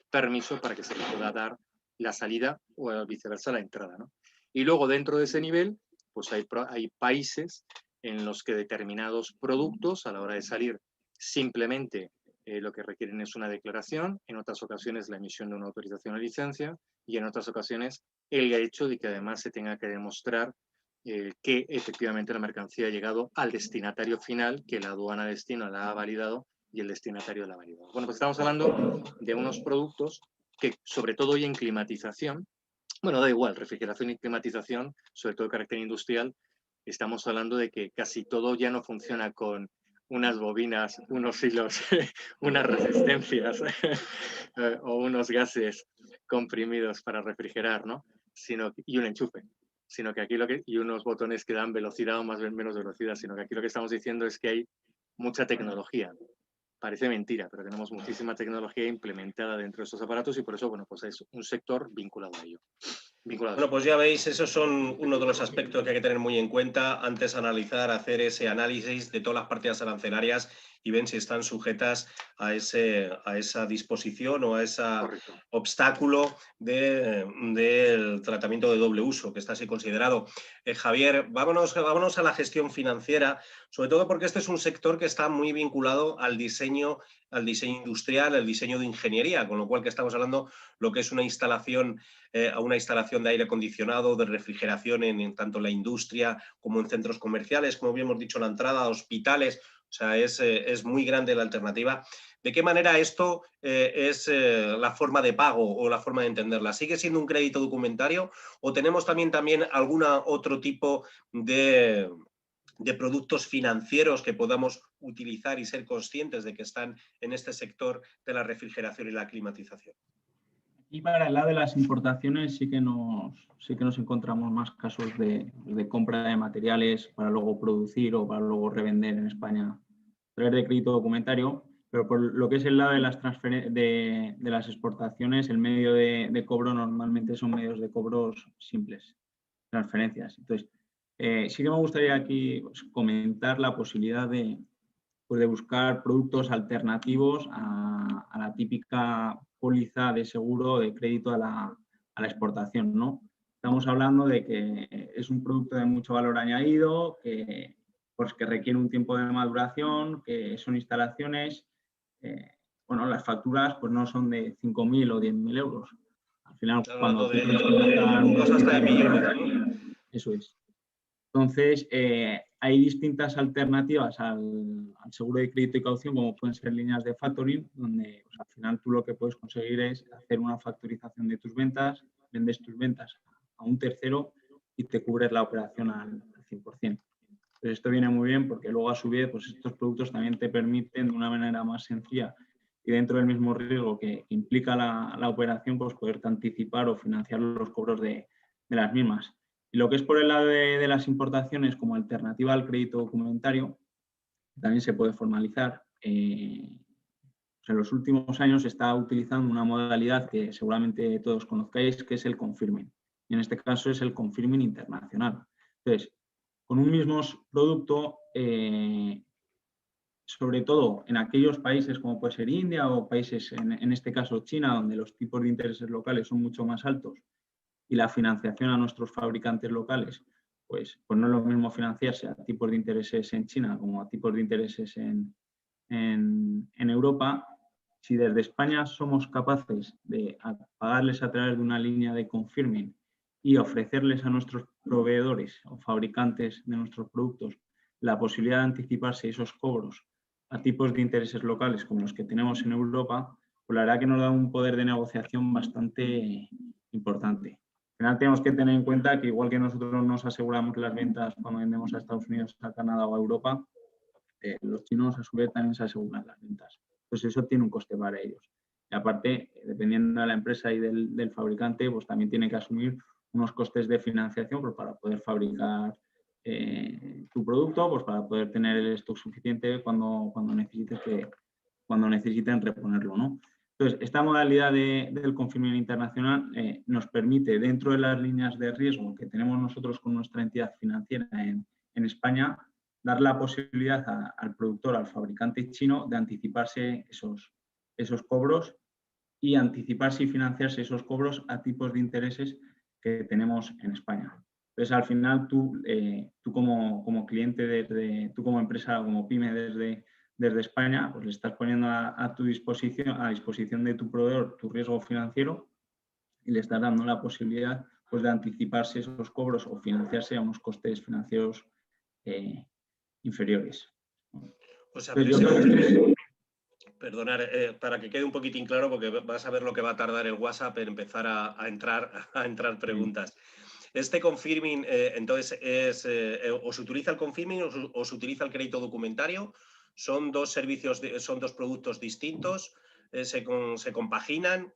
permiso para que se le pueda dar la salida o viceversa la entrada, ¿no? Y luego dentro de ese nivel, pues hay países en los que determinados productos a la hora de salir simplemente lo que requieren es una declaración, en otras ocasiones la emisión de una autorización o licencia y en otras ocasiones el hecho de que además se tenga que demostrar que efectivamente la mercancía ha llegado al destinatario final, que la aduana de destino la ha validado y el destinatario la ha validado. Bueno, pues estamos hablando de unos productos que, sobre todo hoy en climatización, bueno, da igual, refrigeración y climatización, sobre todo de carácter industrial, estamos hablando de que casi todo ya no funciona con unas bobinas, unos hilos, unas resistencias o unos gases comprimidos para refrigerar, ¿no? Y un enchufe. Sino que aquí y unos botones que dan velocidad o más o menos velocidad, sino que aquí lo que estamos diciendo es que hay mucha tecnología. Parece mentira, pero tenemos muchísima tecnología implementada dentro de estos aparatos y por eso, bueno, pues es un sector vinculado a ello. Bueno, pues ya veis, esos son uno de los aspectos que hay que tener muy en cuenta antes de hacer ese análisis de todas las partidas arancelarias y ven si están sujetas a esa disposición o a ese obstáculo del tratamiento de doble uso, que está así considerado. Javier, vámonos a la gestión financiera, sobre todo porque este es un sector que está muy vinculado al diseño industrial, al diseño de ingeniería, con lo cual que estamos hablando lo que es una instalación de aire acondicionado, de refrigeración en tanto la industria como en centros comerciales, como bien hemos dicho, la entrada a hospitales. O sea, es muy grande la alternativa. ¿De qué manera esto es la forma de pago o la forma de entenderla? ¿Sigue siendo un crédito documentario o tenemos también algún otro tipo de productos financieros que podamos utilizar y ser conscientes de que están en este sector de la refrigeración y la climatización? Y para el lado de las importaciones sí que nos encontramos más casos de compra de materiales para luego producir o para luego revender en España a través de crédito documentario, pero por lo que es el lado de las exportaciones, el medio de cobro normalmente son medios de cobros simples, transferencias. Entonces, sí que me gustaría aquí comentar la posibilidad de buscar productos alternativos a la típica póliza de seguro de crédito a la exportación, ¿no? Estamos hablando de que es un producto de mucho valor añadido, que requiere un tiempo de maduración, que son instalaciones. Bueno, las facturas pues no son de 5.000 o 10.000 euros. Al final, cuando hasta de millones, ¿no? Eso es. Entonces, hay distintas alternativas al seguro de crédito y caución, como pueden ser líneas de factoring, donde pues, al final tú lo que puedes conseguir es hacer una facturización de tus ventas, vendes tus ventas a un tercero y te cubres la operación al 100%. Pero esto viene muy bien porque luego a su vez pues, estos productos también te permiten de una manera más sencilla y dentro del mismo riesgo que implica la operación, pues poderte anticipar o financiar los cobros de las mismas. Y lo que es por el lado de las importaciones como alternativa al crédito documentario, también se puede formalizar. En los últimos años se está utilizando una modalidad que seguramente todos conozcáis, que es el confirming. Y en este caso es el confirming internacional. Entonces, con un mismo producto, sobre todo en aquellos países como puede ser India o países, en este caso China, donde los tipos de intereses locales son mucho más altos, y la financiación a nuestros fabricantes locales, pues no es lo mismo financiarse a tipos de intereses en China como a tipos de intereses en Europa. Si desde España somos capaces de pagarles a través de una línea de confirming y ofrecerles a nuestros proveedores o fabricantes de nuestros productos la posibilidad de anticiparse esos cobros a tipos de intereses locales como los que tenemos en Europa, pues la verdad que nos da un poder de negociación bastante importante. Al final tenemos que tener en cuenta que igual que nosotros nos aseguramos las ventas cuando vendemos a Estados Unidos, a Canadá o a Europa, los chinos a su vez también se aseguran las ventas. Entonces eso tiene un coste para ellos. Y aparte, dependiendo de la empresa y del fabricante, pues también tiene que asumir unos costes de financiación pues, para poder fabricar tu producto, pues para poder tener el stock suficiente cuando necesiten reponerlo, ¿no? Entonces, esta modalidad del confirming internacional nos permite, dentro de las líneas de riesgo que tenemos nosotros con nuestra entidad financiera en España, dar la posibilidad al productor, al fabricante chino, de anticiparse esos cobros y anticiparse y financiarse esos cobros a tipos de intereses que tenemos en España. Entonces, al final, tú como cliente, tú como empresa, como pyme desde España, pues le estás poniendo a disposición de tu proveedor tu riesgo financiero y le estás dando la posibilidad pues, de anticiparse esos cobros o financiarse a unos costes financieros inferiores. O sea, Entonces, perdonar, para que quede un poquitín claro, porque vas a ver lo que va a tardar el WhatsApp en empezar a entrar preguntas. Este confirming, entonces, ¿o se utiliza el confirming o se utiliza el crédito documentario? ¿Son dos servicios, son dos productos distintos? ¿Se compaginan?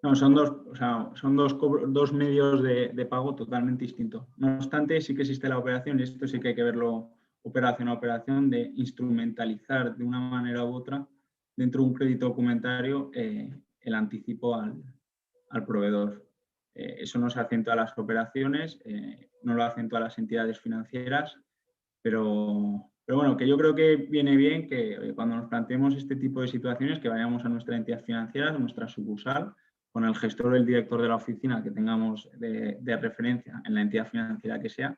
No, son dos medios de pago totalmente distintos. No obstante, sí que existe la operación, y esto sí que hay que verlo operación a operación, de instrumentalizar de una manera u otra dentro de un crédito documentario el anticipo al proveedor. Eso no se hace en todas las operaciones, no lo hacen todas las entidades financieras, pero Pero bueno, que yo creo que viene bien que cuando nos planteemos este tipo de situaciones, que vayamos a nuestra entidad financiera, a nuestra sucursal, con el gestor o el director de la oficina que tengamos de referencia en la entidad financiera que sea,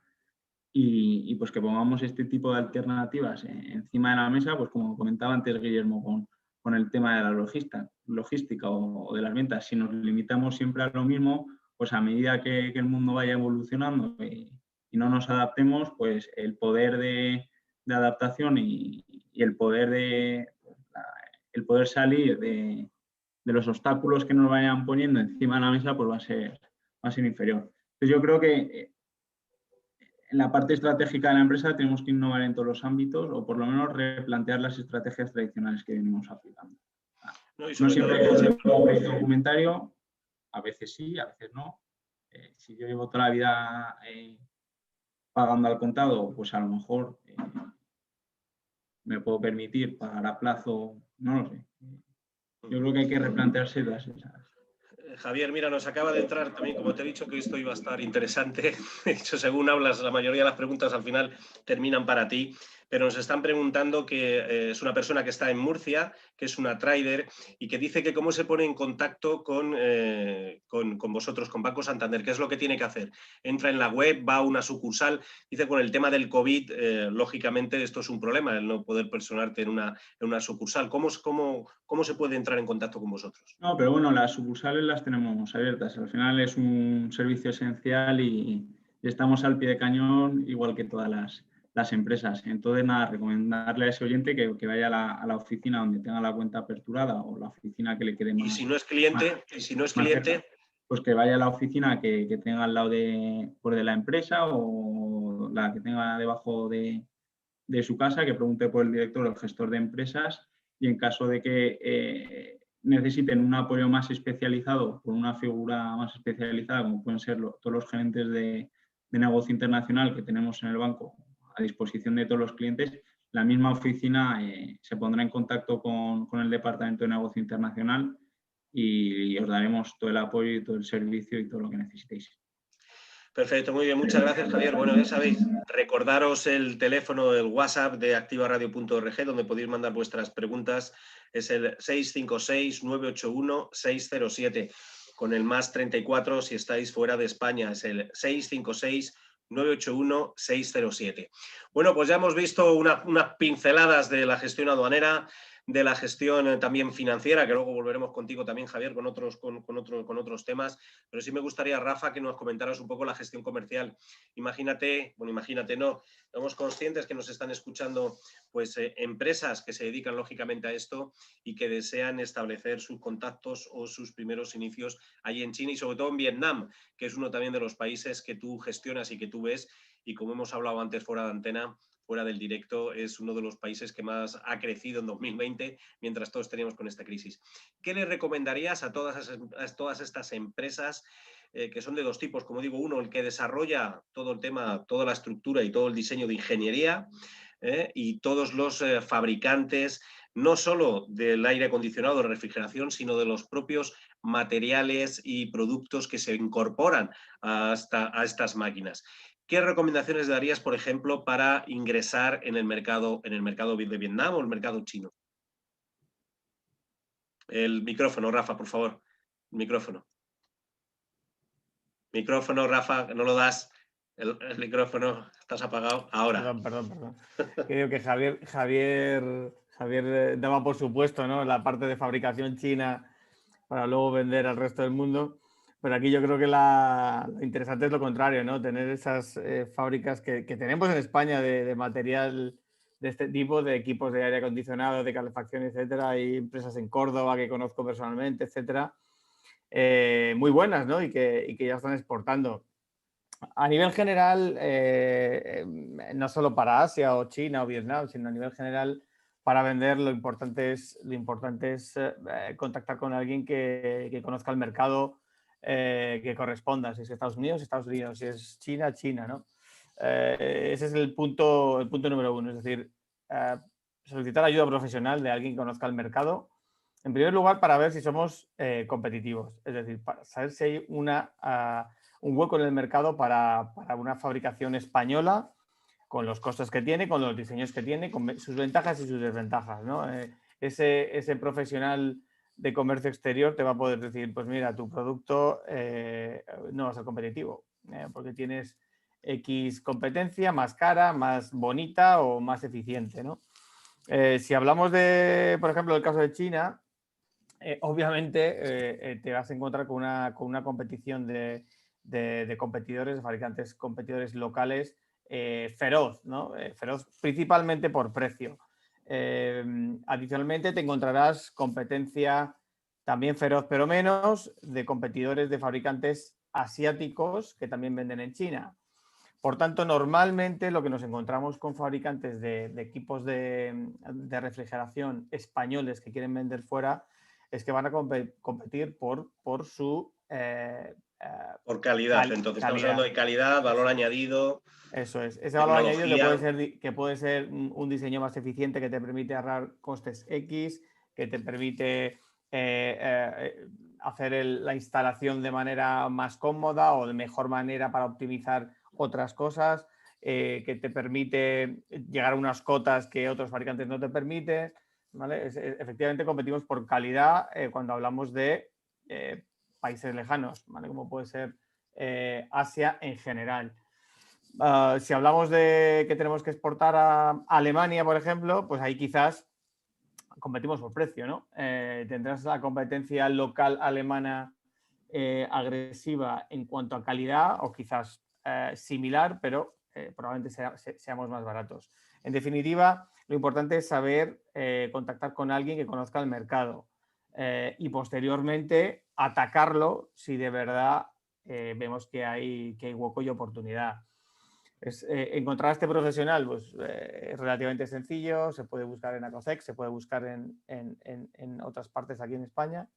y pues que pongamos este tipo de alternativas encima de la mesa, pues como comentaba antes Guillermo, con el tema de la logística o de las ventas. Si nos limitamos siempre a lo mismo, pues a medida que el mundo vaya evolucionando y no nos adaptemos, pues el poder de adaptación y el poder salir de los obstáculos que nos vayan poniendo encima de la mesa, pues va a ser inferior. Entonces yo creo que en la parte estratégica de la empresa tenemos que innovar en todos los ámbitos o por lo menos replantear las estrategias tradicionales que venimos aplicando. No siempre hay que hacer un crédito documentario, a veces sí, a veces no. Si yo llevo toda la vida pagando al contado, pues a lo mejor me puedo permitir pagar a plazo, no lo sé. Yo creo que hay que replantearse esas. Javier, mira, nos acaba de entrar también, como te he dicho, que esto iba a estar interesante. De hecho, según hablas, la mayoría de las preguntas al final terminan para ti. Pero nos están preguntando que es una persona que está en Murcia, que es una trader, y que dice que cómo se pone en contacto con vosotros, con Banco Santander, qué es lo que tiene que hacer. Entra en la web, va a una sucursal. Dice con el tema del COVID, lógicamente esto es un problema, el no poder personarte en una sucursal. ¿Cómo se puede entrar en contacto con vosotros? No, pero bueno, las sucursales las tenemos abiertas. Al final es un servicio esencial y estamos al pie de cañón igual que todas las empresas. Entonces, nada, recomendarle a ese oyente que vaya a la oficina donde tenga la cuenta aperturada o la oficina que le quede más. Y si no es cliente, cerca, pues que vaya a la oficina que tenga al lado de la empresa o la que tenga debajo de su casa, que pregunte por el director o el gestor de empresas, y en caso de que necesiten un apoyo más especializado por una figura más especializada, como pueden ser todos los gerentes de negocio internacional que tenemos en el banco a disposición de todos los clientes, la misma oficina se pondrá en contacto con el departamento de negocio internacional y os daremos todo el apoyo y todo el servicio y todo lo que necesitéis. Perfecto, muy bien, muchas gracias, Javier. Bueno, ya sabéis, recordaros el teléfono, el WhatsApp de activaradio.org, donde podéis mandar vuestras preguntas. Es el 656-981-607, con el más 34 si estáis fuera de España. Es el 656-981-607. Bueno, pues ya hemos visto unas pinceladas de la gestión aduanera, de la gestión también financiera, que luego volveremos contigo también, Javier, con otros temas, pero sí me gustaría, Rafa, que nos comentaras un poco la gestión comercial. Imagínate, no, somos conscientes que nos están escuchando pues empresas que se dedican lógicamente a esto y que desean establecer sus contactos o sus primeros inicios allí en China y sobre todo en Vietnam, que es uno también de los países que tú gestionas y que tú ves, y como hemos hablado antes fuera de antena, fuera del directo, es uno de los países que más ha crecido en 2020, mientras todos teníamos con esta crisis. ¿Qué le recomendarías a todas estas empresas que son de dos tipos? Como digo, uno, el que desarrolla todo el tema, toda la estructura y todo el diseño de ingeniería, y todos los fabricantes, no solo del aire acondicionado, de refrigeración, sino de los propios materiales y productos que se incorporan a estas máquinas. ¿Qué recomendaciones darías, por ejemplo, para ingresar en el mercado de Vietnam o el mercado chino? El micrófono, Rafa, por favor. Micrófono, Rafa, no lo das. El micrófono, estás apagado. Ahora. Perdón. Creo que Javier daba por supuesto, ¿no?, la parte de fabricación china para luego vender al resto del mundo. Pero aquí yo creo que lo interesante es lo contrario, ¿no? Tener esas fábricas que tenemos en España de material de este tipo, de equipos de aire acondicionado, de calefacción, etcétera. Hay empresas en Córdoba que conozco personalmente, etcétera, muy buenas, ¿no? Y que ya están exportando. A nivel general, no solo para Asia o China o Vietnam, sino a nivel general, para vender lo importante es contactar con alguien que conozca el mercado que corresponda. Si es Estados Unidos, si es China, China, ¿no? Ese es el punto número uno, es decir, solicitar ayuda profesional de alguien que conozca el mercado, en primer lugar para ver si somos competitivos, es decir, para saber si hay un hueco en el mercado para una fabricación española con los costes que tiene, con los diseños que tiene, con sus ventajas y sus desventajas, ¿no? Ese profesional de comercio exterior te va a poder decir, pues mira, tu producto no va a ser competitivo, porque tienes X competencia más cara, más bonita o más eficiente, ¿no? Si hablamos de, por ejemplo, del caso de China, obviamente te vas a encontrar con una competición de competidores, de fabricantes competidores locales feroz, ¿no? Feroz principalmente por precio. Adicionalmente te encontrarás competencia también feroz, pero menos, de competidores de fabricantes asiáticos que también venden en China. Por tanto, normalmente lo que nos encontramos con fabricantes de equipos de refrigeración españoles que quieren vender fuera es que van a competir por su... por calidad. Entonces estamos hablando de calidad, valor añadido. Eso es. Ese valor añadido que puede ser un diseño más eficiente que te permite ahorrar costes X, que te permite hacer la instalación de manera más cómoda o de mejor manera para optimizar otras cosas, que te permite llegar a unas cotas que otros fabricantes no te permiten, ¿vale? Efectivamente competimos por calidad cuando hablamos de países lejanos, ¿vale? Como puede ser Asia en general. Si hablamos de que tenemos que exportar a Alemania, por ejemplo, pues ahí quizás competimos por precio, ¿no? Tendrás la competencia local alemana agresiva en cuanto a calidad o quizás similar, pero probablemente seamos más baratos. En definitiva, lo importante es saber contactar con alguien que conozca el mercado y posteriormente atacarlo si de verdad vemos que hay hueco y oportunidad. Encontrar a este profesional pues, es relativamente sencillo, se puede buscar en Acocex, se puede buscar en otras partes aquí en España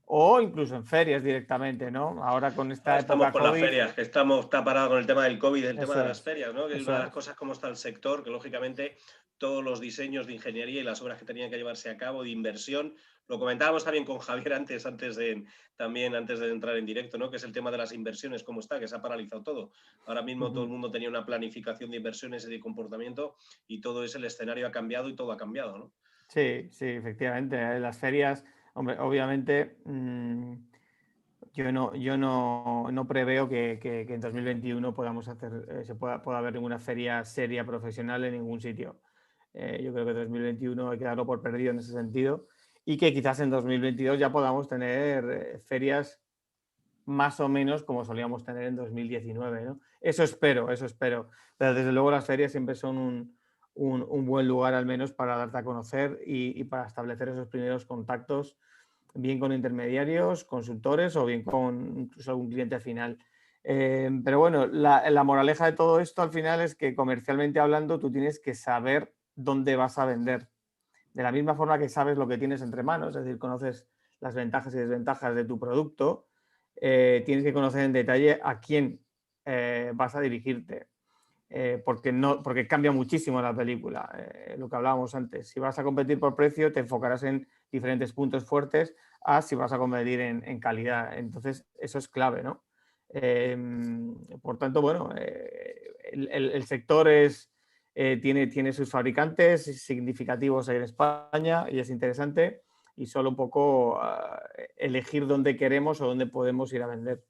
o incluso en ferias directamente, ¿no? Ahora con esta época COVID... las ferias, que está parado con el tema del COVID, el tema de las ferias, ¿no? Que es una de las cosas como está el sector, que lógicamente todos los diseños de ingeniería y las obras que tenían que llevarse a cabo de inversión, lo comentábamos también con Javier antes de entrar en directo, ¿no? Que es el tema de las inversiones, cómo está, que se ha paralizado todo. Ahora mismo todo el mundo tenía una planificación de inversiones y de comportamiento y todo el escenario ha cambiado y todo ha cambiado, ¿no? Sí, efectivamente. Las ferias, hombre, obviamente yo no preveo que en 2021 podamos pueda haber ninguna feria seria profesional en ningún sitio. Yo creo que 2021 hay que darlo por perdido en ese sentido y que quizás en 2022 ya podamos tener ferias más o menos como solíamos tener en 2019, ¿no? Eso espero. Pero desde luego las ferias siempre son un buen lugar al menos para darte a conocer y para establecer esos primeros contactos, bien con intermediarios, consultores o bien con incluso algún cliente final. Pero bueno, la moraleja de todo esto al final es que comercialmente hablando tú tienes que saber dónde vas a vender. De la misma forma que sabes lo que tienes entre manos, es decir, conoces las ventajas y desventajas de tu producto, tienes que conocer en detalle a quién vas a dirigirte. Porque cambia muchísimo la película, lo que hablábamos antes. Si vas a competir por precio, te enfocarás en diferentes puntos fuertes a si vas a competir en calidad. Entonces, eso es clave, ¿no? Por tanto, bueno, el sector tiene sus fabricantes significativos ahí en España y es interesante y solo un poco elegir dónde queremos o dónde podemos ir a vender.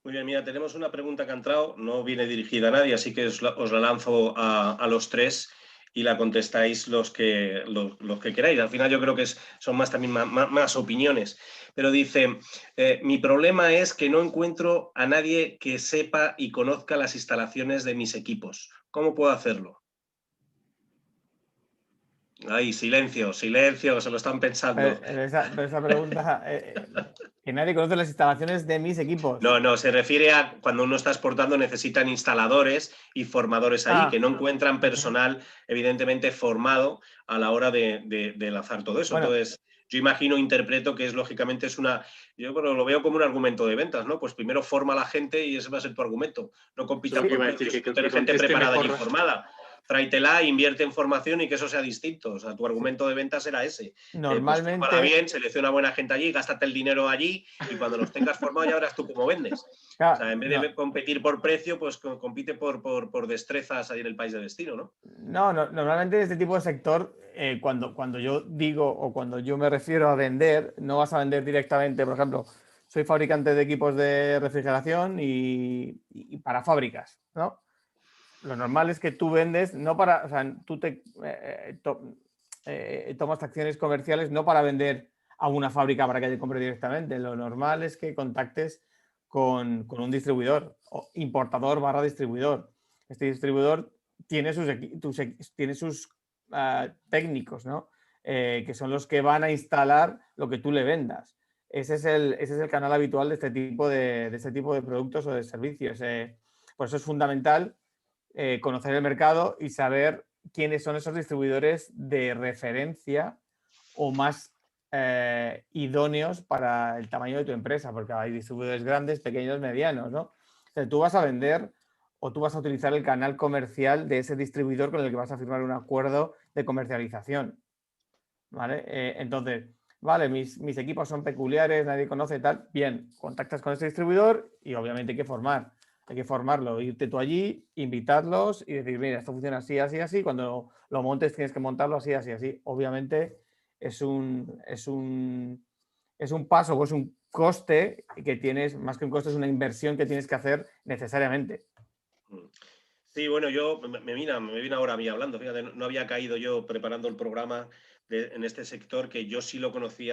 Muy bien, mira, tenemos una pregunta que ha entrado, no viene dirigida a nadie, así que os la lanzo a los tres y la contestáis los que queráis. Al final yo creo que son también más opiniones. Pero dice, mi problema es que no encuentro a nadie que sepa y conozca las instalaciones de mis equipos. ¿Cómo puedo hacerlo? Ay, silencio, se lo están pensando. Pero esa pregunta, que nadie conoce las instalaciones de mis equipos. No, se refiere a cuando uno está exportando necesitan instaladores y formadores ahí, que no encuentran personal evidentemente formado a la hora de lanzar todo eso. Bueno, entonces, yo interpreto que lógicamente yo lo veo como un argumento de ventas, ¿no? Pues primero forma a la gente y ese va a ser tu argumento. No compita por precios, tener gente preparada y informada. tráetela, invierte en formación y que eso sea distinto. O sea, tu argumento de ventas era ese. Normalmente... Pues, bien, selecciona buena gente allí, gástate el dinero allí y cuando los tengas formados ya verás tú cómo vendes. Claro, o sea, en vez de competir por precio, pues compite por destrezas ahí en el país de destino, ¿no? No, normalmente en este tipo de sector, cuando yo digo o cuando yo me refiero a vender, no vas a vender directamente, por ejemplo, soy fabricante de equipos de refrigeración y para fábricas, ¿no? Lo normal es que tú vendes, no para, o sea, tú tomas acciones comerciales no para vender a una fábrica para que te compre directamente. Lo normal es que contactes con un distribuidor, o importador / distribuidor. Este distribuidor tiene sus técnicos, ¿no? Que son los que van a instalar lo que tú le vendas. Ese es el canal habitual de este tipo de productos o de servicios. Por eso es fundamental conocer el mercado y saber quiénes son esos distribuidores de referencia o más idóneos para el tamaño de tu empresa, porque hay distribuidores grandes, pequeños, medianos, ¿no? O sea, tú vas a vender o tú vas a utilizar el canal comercial de ese distribuidor con el que vas a firmar un acuerdo de comercialización, ¿vale? Entonces, vale, mis equipos son peculiares, nadie conoce tal, bien, contactas con ese distribuidor y obviamente hay que formarlo, irte tú allí, invitarlos y decir, mira, esto funciona así, así, así, cuando lo montes tienes que montarlo así, así, así. Obviamente es un paso o es un coste que tienes, más que un coste, es una inversión que tienes que hacer necesariamente. Sí, bueno, me viene ahora a mí hablando, fíjate, no había caído yo preparando el programa en este sector, que yo sí lo conocí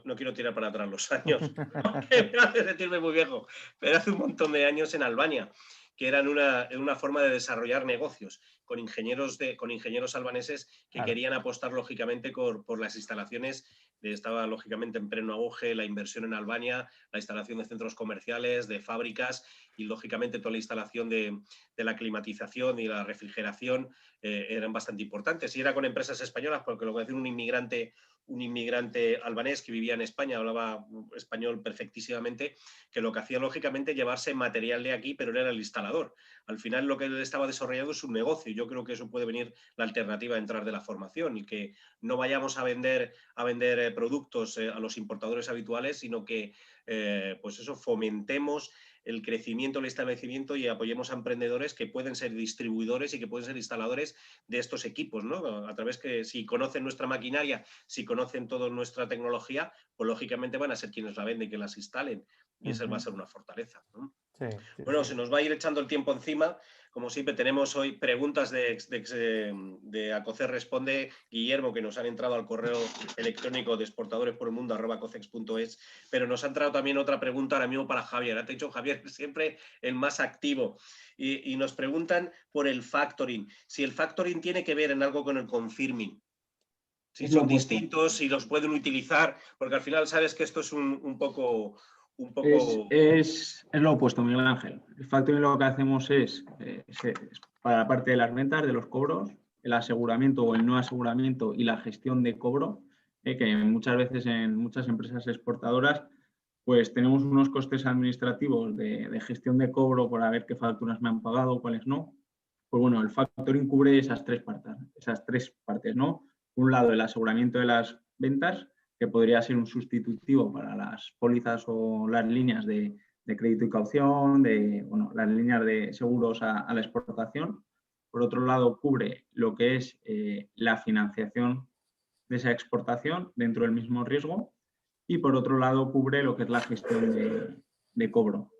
no quiero tirar para atrás los años, me hace sentirme muy viejo, pero hace un montón de años en Albania, que eran una forma de desarrollar negocios con ingenieros albaneses que querían apostar lógicamente por las instalaciones. Estaba lógicamente en pleno auge la inversión en Albania, la instalación de centros comerciales, de fábricas y lógicamente toda la instalación de la climatización y la refrigeración eran bastante importantes. Y era con empresas españolas, porque lo que decía un inmigrante albanés que vivía en España, hablaba español perfectísimamente, que lo que hacía lógicamente llevarse material de aquí, pero era el instalador. Al final lo que él estaba desarrollando es un negocio. Yo creo que eso puede venir la alternativa a entrar de la formación y que no vayamos a vender productos a los importadores habituales, sino que pues eso, fomentemos el crecimiento, el establecimiento y apoyemos a emprendedores que pueden ser distribuidores y que pueden ser instaladores de estos equipos, ¿no? A través que si conocen nuestra maquinaria, si conocen toda nuestra tecnología, pues lógicamente van a ser quienes la venden y que las instalen. Y esa va a ser una fortaleza, ¿no? Sí, bueno, se nos va a ir echando el tiempo encima. Como siempre, tenemos hoy preguntas de Acocer Responde, Guillermo, que nos han entrado al correo electrónico de exportadoresporelmundo@acocex.es, pero nos ha entrado también otra pregunta ahora mismo para Javier. Ha dicho Javier, siempre el más activo. Y nos preguntan por el factoring. Si el factoring tiene que ver en algo con el confirming. Si son distintos, si los pueden utilizar, porque al final sabes que esto es un poco... Es lo opuesto, Miguel Ángel. El factoring lo que hacemos es para la parte de las ventas, de los cobros, el aseguramiento o el no aseguramiento y la gestión de cobro, que muchas veces en muchas empresas exportadoras pues tenemos unos costes administrativos de gestión de cobro para ver qué facturas me han pagado, cuáles no. Pues bueno, el factoring cubre esas tres partes, ¿no? Por un lado, el aseguramiento de las ventas, que podría ser un sustitutivo para las pólizas o las líneas de crédito y caución, las líneas de seguros a la exportación. Por otro lado, cubre lo que es la financiación de esa exportación dentro del mismo riesgo. Y por otro lado, cubre lo que es la gestión de cobro.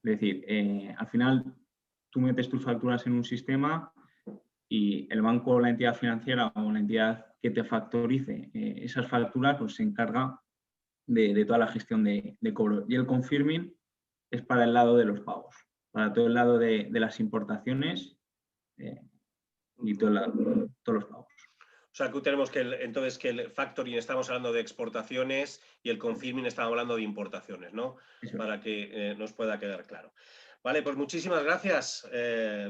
Es decir, al final, tú metes tus facturas en un sistema y el banco o la entidad financiera o la entidad que te factorice esas facturas pues se encarga de toda la gestión de cobro. Y el confirming es para el lado de los pagos, para todo el lado de las importaciones y todos los pagos. O sea, que tenemos que el factoring estamos hablando de exportaciones y el confirming estamos hablando de importaciones, ¿no? Eso. Para que nos pueda quedar claro. Vale, pues muchísimas gracias.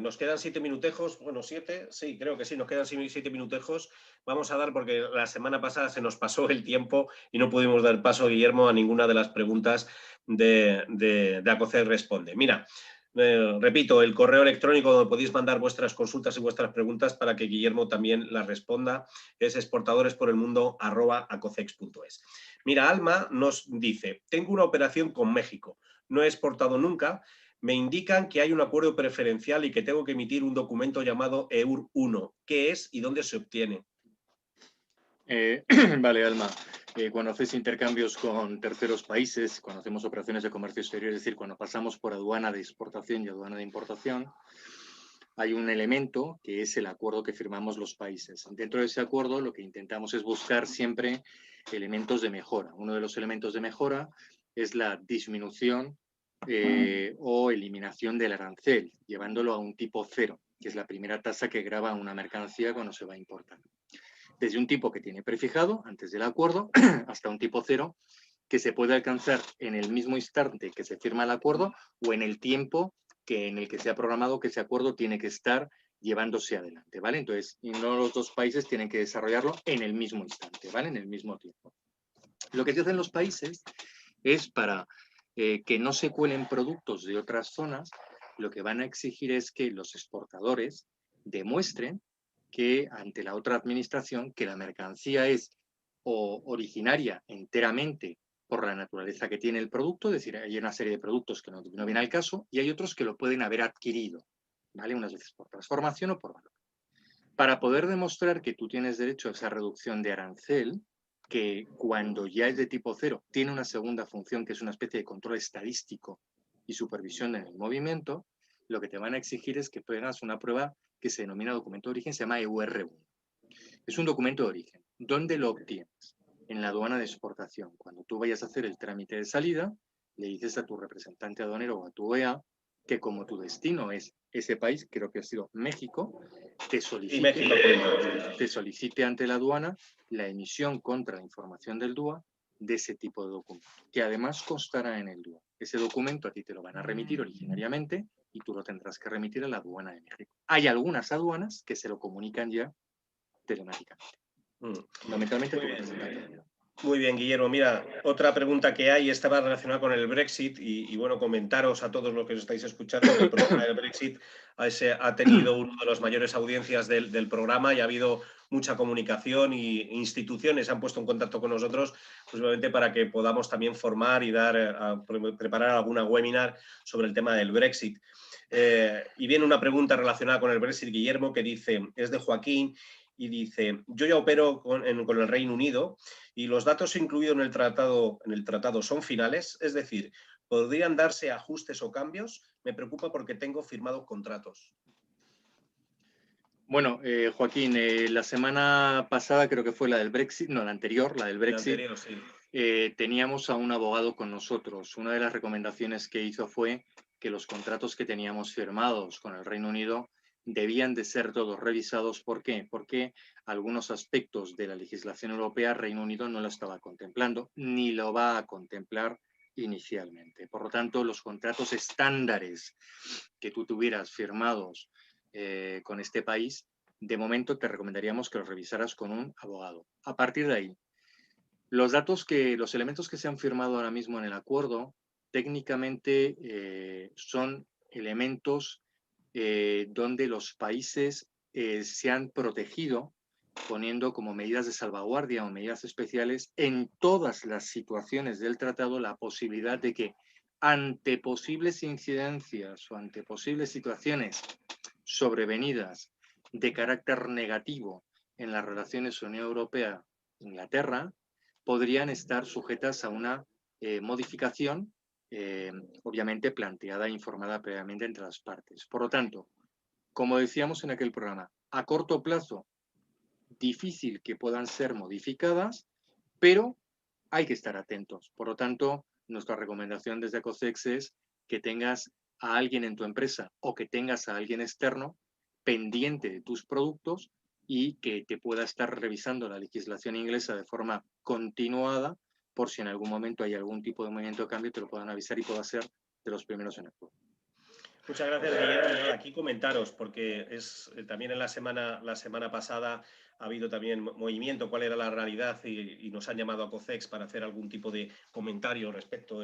Nos quedan 7 minutejos. Bueno, 7, sí, creo que sí, nos quedan 7 minutejos. Vamos a dar, porque la semana pasada se nos pasó el tiempo y no pudimos dar paso, Guillermo, a ninguna de las preguntas de Acocer Responde. Mira, Repito, el correo electrónico donde podéis mandar vuestras consultas y vuestras preguntas para que Guillermo también las responda es exportadoresporelmundo@acocex.es. Mira, Alma nos dice, tengo una operación con México, no he exportado nunca, me indican que hay un acuerdo preferencial y que tengo que emitir un documento llamado EUR 1. ¿Qué es y dónde se obtiene? Vale, Alma. Cuando haces intercambios con terceros países, cuando hacemos operaciones de comercio exterior, es decir, cuando pasamos por aduana de exportación y aduana de importación, hay un elemento que es el acuerdo que firmamos los países. Dentro de ese acuerdo lo que intentamos es buscar siempre elementos de mejora. Uno de los elementos de mejora es la disminución o eliminación del arancel, llevándolo a un tipo cero, que es la primera tasa que grava una mercancía cuando se va a importar. Desde un tipo que tiene prefijado antes del acuerdo hasta un tipo cero que se puede alcanzar en el mismo instante que se firma el acuerdo o en el tiempo en el que se ha programado que ese acuerdo tiene que estar llevándose adelante, ¿vale? Entonces, no los dos países tienen que desarrollarlo en el mismo instante, ¿vale? En el mismo tiempo. Lo que se hacen los países es para que no se cuelen productos de otras zonas, lo que van a exigir es que los exportadores demuestren que ante la otra administración que la mercancía es o originaria enteramente por la naturaleza que tiene el producto, es decir, hay una serie de productos que no vienen al caso y hay otros que lo pueden haber adquirido, ¿vale? Unas veces por transformación o por valor. Para poder demostrar que tú tienes derecho a esa reducción de arancel, que cuando ya es de tipo cero, tiene una segunda función que es una especie de control estadístico y supervisión en el movimiento, lo que te van a exigir es que pongas una prueba que se denomina documento de origen, se llama EUR1. Es un documento de origen. ¿Dónde lo obtienes? En la aduana de exportación. Cuando tú vayas a hacer el trámite de salida, le dices a tu representante aduanero o a tu OEA que como tu destino es ese país, creo que ha sido México, te solicite ante la aduana la emisión contra la información del DUA de ese tipo de documento, que además constará en el DUA. Ese documento a ti te lo van a remitir originariamente y tú lo tendrás que remitir a la aduana de México. Hay algunas aduanas que se lo comunican ya telemáticamente. Fundamentalmente tu representante. Muy bien, Guillermo. Mira, otra pregunta que hay estaba relacionada con el Brexit y bueno, comentaros a todos los que os estáis escuchando que el programa del Brexit ha tenido una de las mayores audiencias del programa y ha habido mucha comunicación y instituciones se han puesto en contacto con nosotros posiblemente para que podamos también formar y preparar alguna webinar sobre el tema del Brexit. Y viene una pregunta relacionada con el Brexit, Guillermo, que dice, es de Joaquín, y dice, yo ya opero con el Reino Unido y los datos incluidos en el tratado son finales, es decir, ¿podrían darse ajustes o cambios? Me preocupa porque tengo firmados contratos. Bueno, Joaquín, la semana pasada creo que fue la del Brexit, no, la anterior, la del Brexit, La anterior, sí. Teníamos a un abogado con nosotros. Una de las recomendaciones que hizo fue que los contratos que teníamos firmados con el Reino Unido debían de ser todos revisados. ¿Por qué? Porque algunos aspectos de la legislación europea Reino Unido no lo estaba contemplando, ni lo va a contemplar inicialmente. Por lo tanto, los contratos estándares que tú tuvieras firmados con este país, de momento te recomendaríamos que los revisaras con un abogado. A partir de ahí, los elementos que se han firmado ahora mismo en el acuerdo, técnicamente son elementos donde los países se han protegido poniendo como medidas de salvaguardia o medidas especiales en todas las situaciones del tratado la posibilidad de que ante posibles incidencias o ante posibles situaciones sobrevenidas de carácter negativo en las relaciones Unión Europea-Inglaterra, podrían estar sujetas a una modificación, obviamente planteada e informada previamente entre las partes. Por lo tanto, como decíamos en aquel programa, a corto plazo, difícil que puedan ser modificadas, pero hay que estar atentos. Por lo tanto, nuestra recomendación desde Acocex es que tengas a alguien en tu empresa o que tengas a alguien externo pendiente de tus productos y que te pueda estar revisando la legislación inglesa de forma continuada por si en algún momento hay algún tipo de movimiento de cambio, te lo puedan avisar y pueda ser de los primeros en actuar. Muchas gracias, Guillermo. Aquí comentaros, porque también en la semana pasada ha habido también movimiento, cuál era la realidad y nos han llamado a Acocex para hacer algún tipo de comentario respecto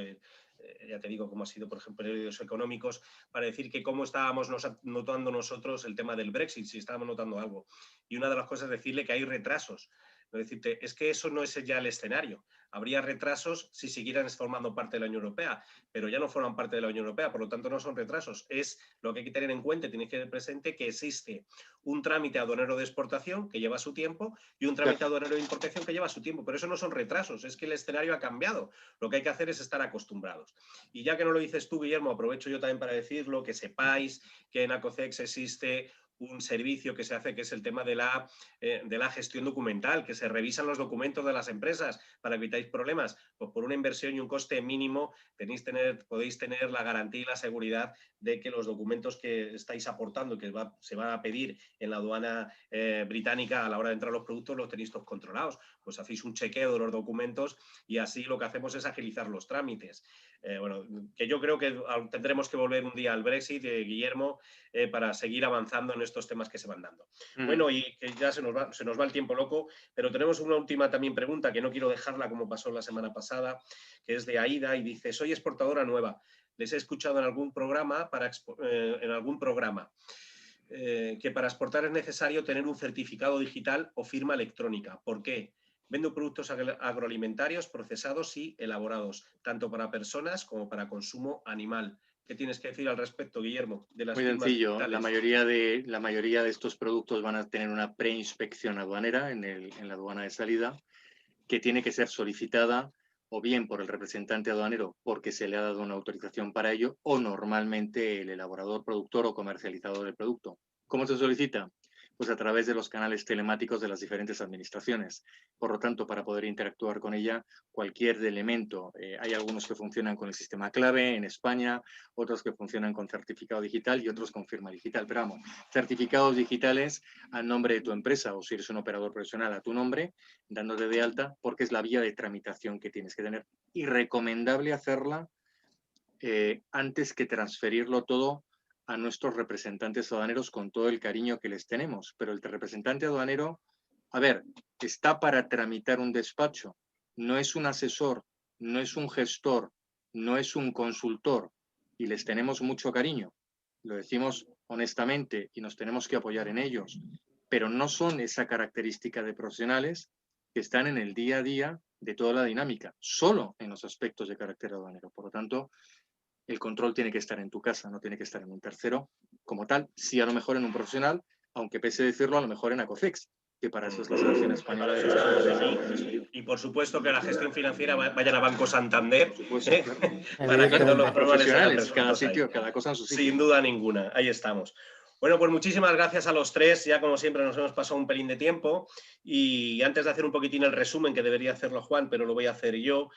ya te digo, como ha sido, por ejemplo, periódicos económicos, para decir que cómo estábamos notando nosotros el tema del Brexit, si estábamos notando algo. Y una de las cosas es decirle que hay retrasos. Decirte, es que eso no es ya el escenario. Habría retrasos si siguieran formando parte de la Unión Europea, pero ya no forman parte de la Unión Europea, por lo tanto no son retrasos. Es lo que hay que tener en cuenta, tienes que tener presente que existe un trámite aduanero de exportación que lleva su tiempo y un trámite aduanero de importación que lleva su tiempo, pero eso no son retrasos, es que el escenario ha cambiado. Lo que hay que hacer es estar acostumbrados. Y ya que no lo dices tú, Guillermo, aprovecho yo también para decirlo, que sepáis que en Acocex existe un servicio que se hace, que es el tema de la gestión documental, que se revisan los documentos de las empresas para que evitáis problemas. Pues por una inversión y un coste mínimo podéis tener la garantía y la seguridad de que los documentos que estáis aportando, que se van a pedir en la aduana británica a la hora de entrar los productos, los tenéis todos controlados. Pues hacéis un chequeo de los documentos y así lo que hacemos es agilizar los trámites. Bueno, que yo creo que tendremos que volver un día al Brexit, Guillermo, para seguir avanzando en estos temas que se van dando. Bueno, y que ya se nos va el tiempo loco, pero tenemos una última también pregunta que no quiero dejarla como pasó la semana pasada, que es de Aida y dice, soy exportadora nueva, les he escuchado en algún programa, que para exportar es necesario tener un certificado digital o firma electrónica. ¿Por qué? Vendo productos agroalimentarios procesados y elaborados, tanto para personas como para consumo animal. ¿Qué tienes que decir al respecto, Guillermo? De las Muy firmas sencillo, digitales? la mayoría de estos productos van a tener una preinspección aduanera en la aduana de salida, que tiene que ser solicitada o bien por el representante aduanero porque se le ha dado una autorización para ello, o normalmente el elaborador, productor o comercializador del producto. ¿Cómo se solicita? Pues a través de los canales telemáticos de las diferentes administraciones. Por lo tanto, para poder interactuar con ella, cualquier elemento, hay algunos que funcionan con el sistema clave en España, otros que funcionan con certificado digital y otros con firma digital. Pero vamos, certificados digitales a nombre de tu empresa, o si eres un operador profesional a tu nombre, dándote de alta, porque es la vía de tramitación que tienes que tener. Y recomendable hacerla antes que transferirlo todo a nuestros representantes aduaneros con todo el cariño que les tenemos. Pero el representante aduanero, a ver, está para tramitar un despacho, no es un asesor, no es un gestor, no es un consultor, y les tenemos mucho cariño. Lo decimos honestamente y nos tenemos que apoyar en ellos, pero no son esa característica de profesionales que están en el día a día de toda la dinámica, solo en los aspectos de carácter aduanero. Por lo tanto, el control tiene que estar en tu casa, no tiene que estar en un tercero como tal, sí a lo mejor en un profesional, aunque pese decirlo, a lo mejor en Acocex, que para eso es la Asociación Española de Gestión. Y por supuesto que la gestión financiera vayan a Banco Santander, Para que todos los profesionales, cada sitio, cada cosa en su sitio. Sin duda ninguna, ahí estamos. Bueno, pues muchísimas gracias a los tres. Ya como siempre nos hemos pasado un pelín de tiempo y antes de hacer un poquitín el resumen, que debería hacerlo Juan, pero lo voy a hacer yo,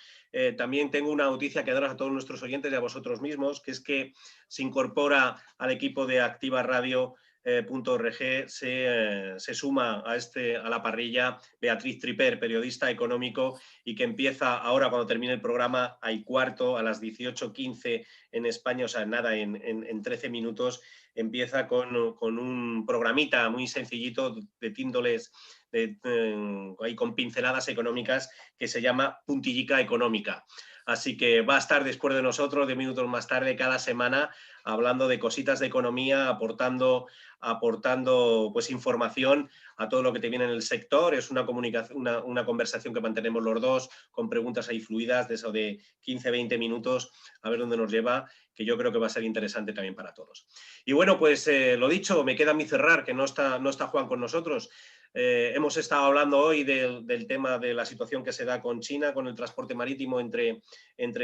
también tengo una noticia que daros a todos nuestros oyentes y a vosotros mismos, que es que se incorpora al equipo de Activa Radio .org, se suma a la parrilla Beatriz Triper, periodista económico, y que empieza ahora cuando termine el programa hay cuarto a las 18:15 en España, o sea, nada, en 13 minutos, empieza con un programita muy sencillito de tíndoles, ahí con pinceladas económicas, que se llama Puntillica Económica. Así que va a estar después de nosotros, 10 minutos más tarde, cada semana, hablando de cositas de economía, aportando pues información a todo lo que te viene en el sector. Es una comunicación, una conversación que mantenemos los dos, con preguntas ahí fluidas de eso de 15-20 minutos, a ver dónde nos lleva, que yo creo que va a ser interesante también para todos. Y bueno, pues lo dicho, me queda a mí cerrar, que no está Juan con nosotros. Hemos estado hablando hoy del tema de la situación que se da con China, con el transporte marítimo entre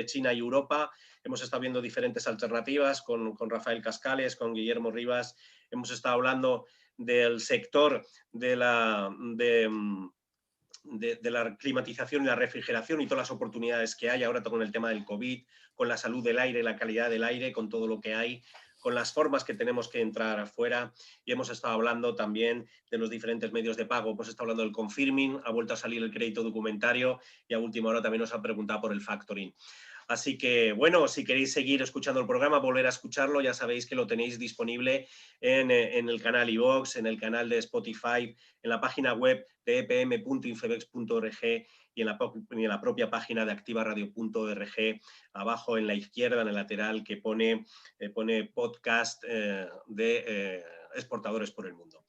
China y Europa. Hemos estado viendo diferentes alternativas con Rafael Cascales, con Guillermo Rivas. Hemos estado hablando del sector de la climatización y la refrigeración y todas las oportunidades que hay ahora con el tema del COVID, con la salud del aire, la calidad del aire, con todo lo que hay, con las formas que tenemos que entrar afuera, y hemos estado hablando también de los diferentes medios de pago. Hemos estado hablando del confirming, ha vuelto a salir el crédito documentario y a última hora también nos han preguntado por el factoring. Así que, bueno, si queréis seguir escuchando el programa, volver a escucharlo, ya sabéis que lo tenéis disponible en el canal iVoox, en el canal de Spotify, en la página web de epm.infebex.org y en la propia página de activaradio.org, abajo en la izquierda, en el lateral, que pone podcast de Exportadores por el Mundo.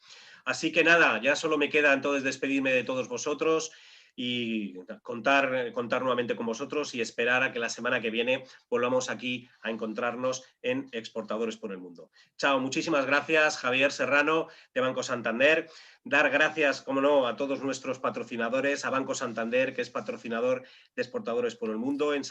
Así que nada, ya solo me queda entonces despedirme de todos vosotros y contar nuevamente con vosotros y esperar a que la semana que viene volvamos aquí a encontrarnos en Exportadores por el Mundo. Chao, muchísimas gracias, Javier Serrano de Banco Santander. Dar gracias, como no, a todos nuestros patrocinadores, a Banco Santander, que es patrocinador de Exportadores por el Mundo, en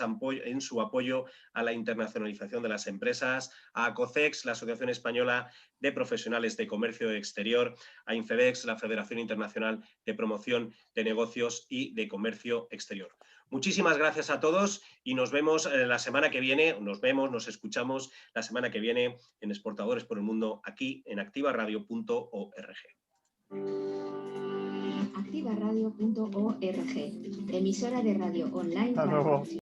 su apoyo a la internacionalización de las empresas, a ACOCEX, la Asociación Española de Profesionales de Comercio Exterior, a INFEDEX, la Federación Internacional de Promoción de Negocios y de Comercio Exterior. Muchísimas gracias a todos y nos vemos la semana que viene, nos escuchamos la semana que viene en Exportadores por el Mundo, aquí en activaradio.org. activaradio.org, emisora de radio online.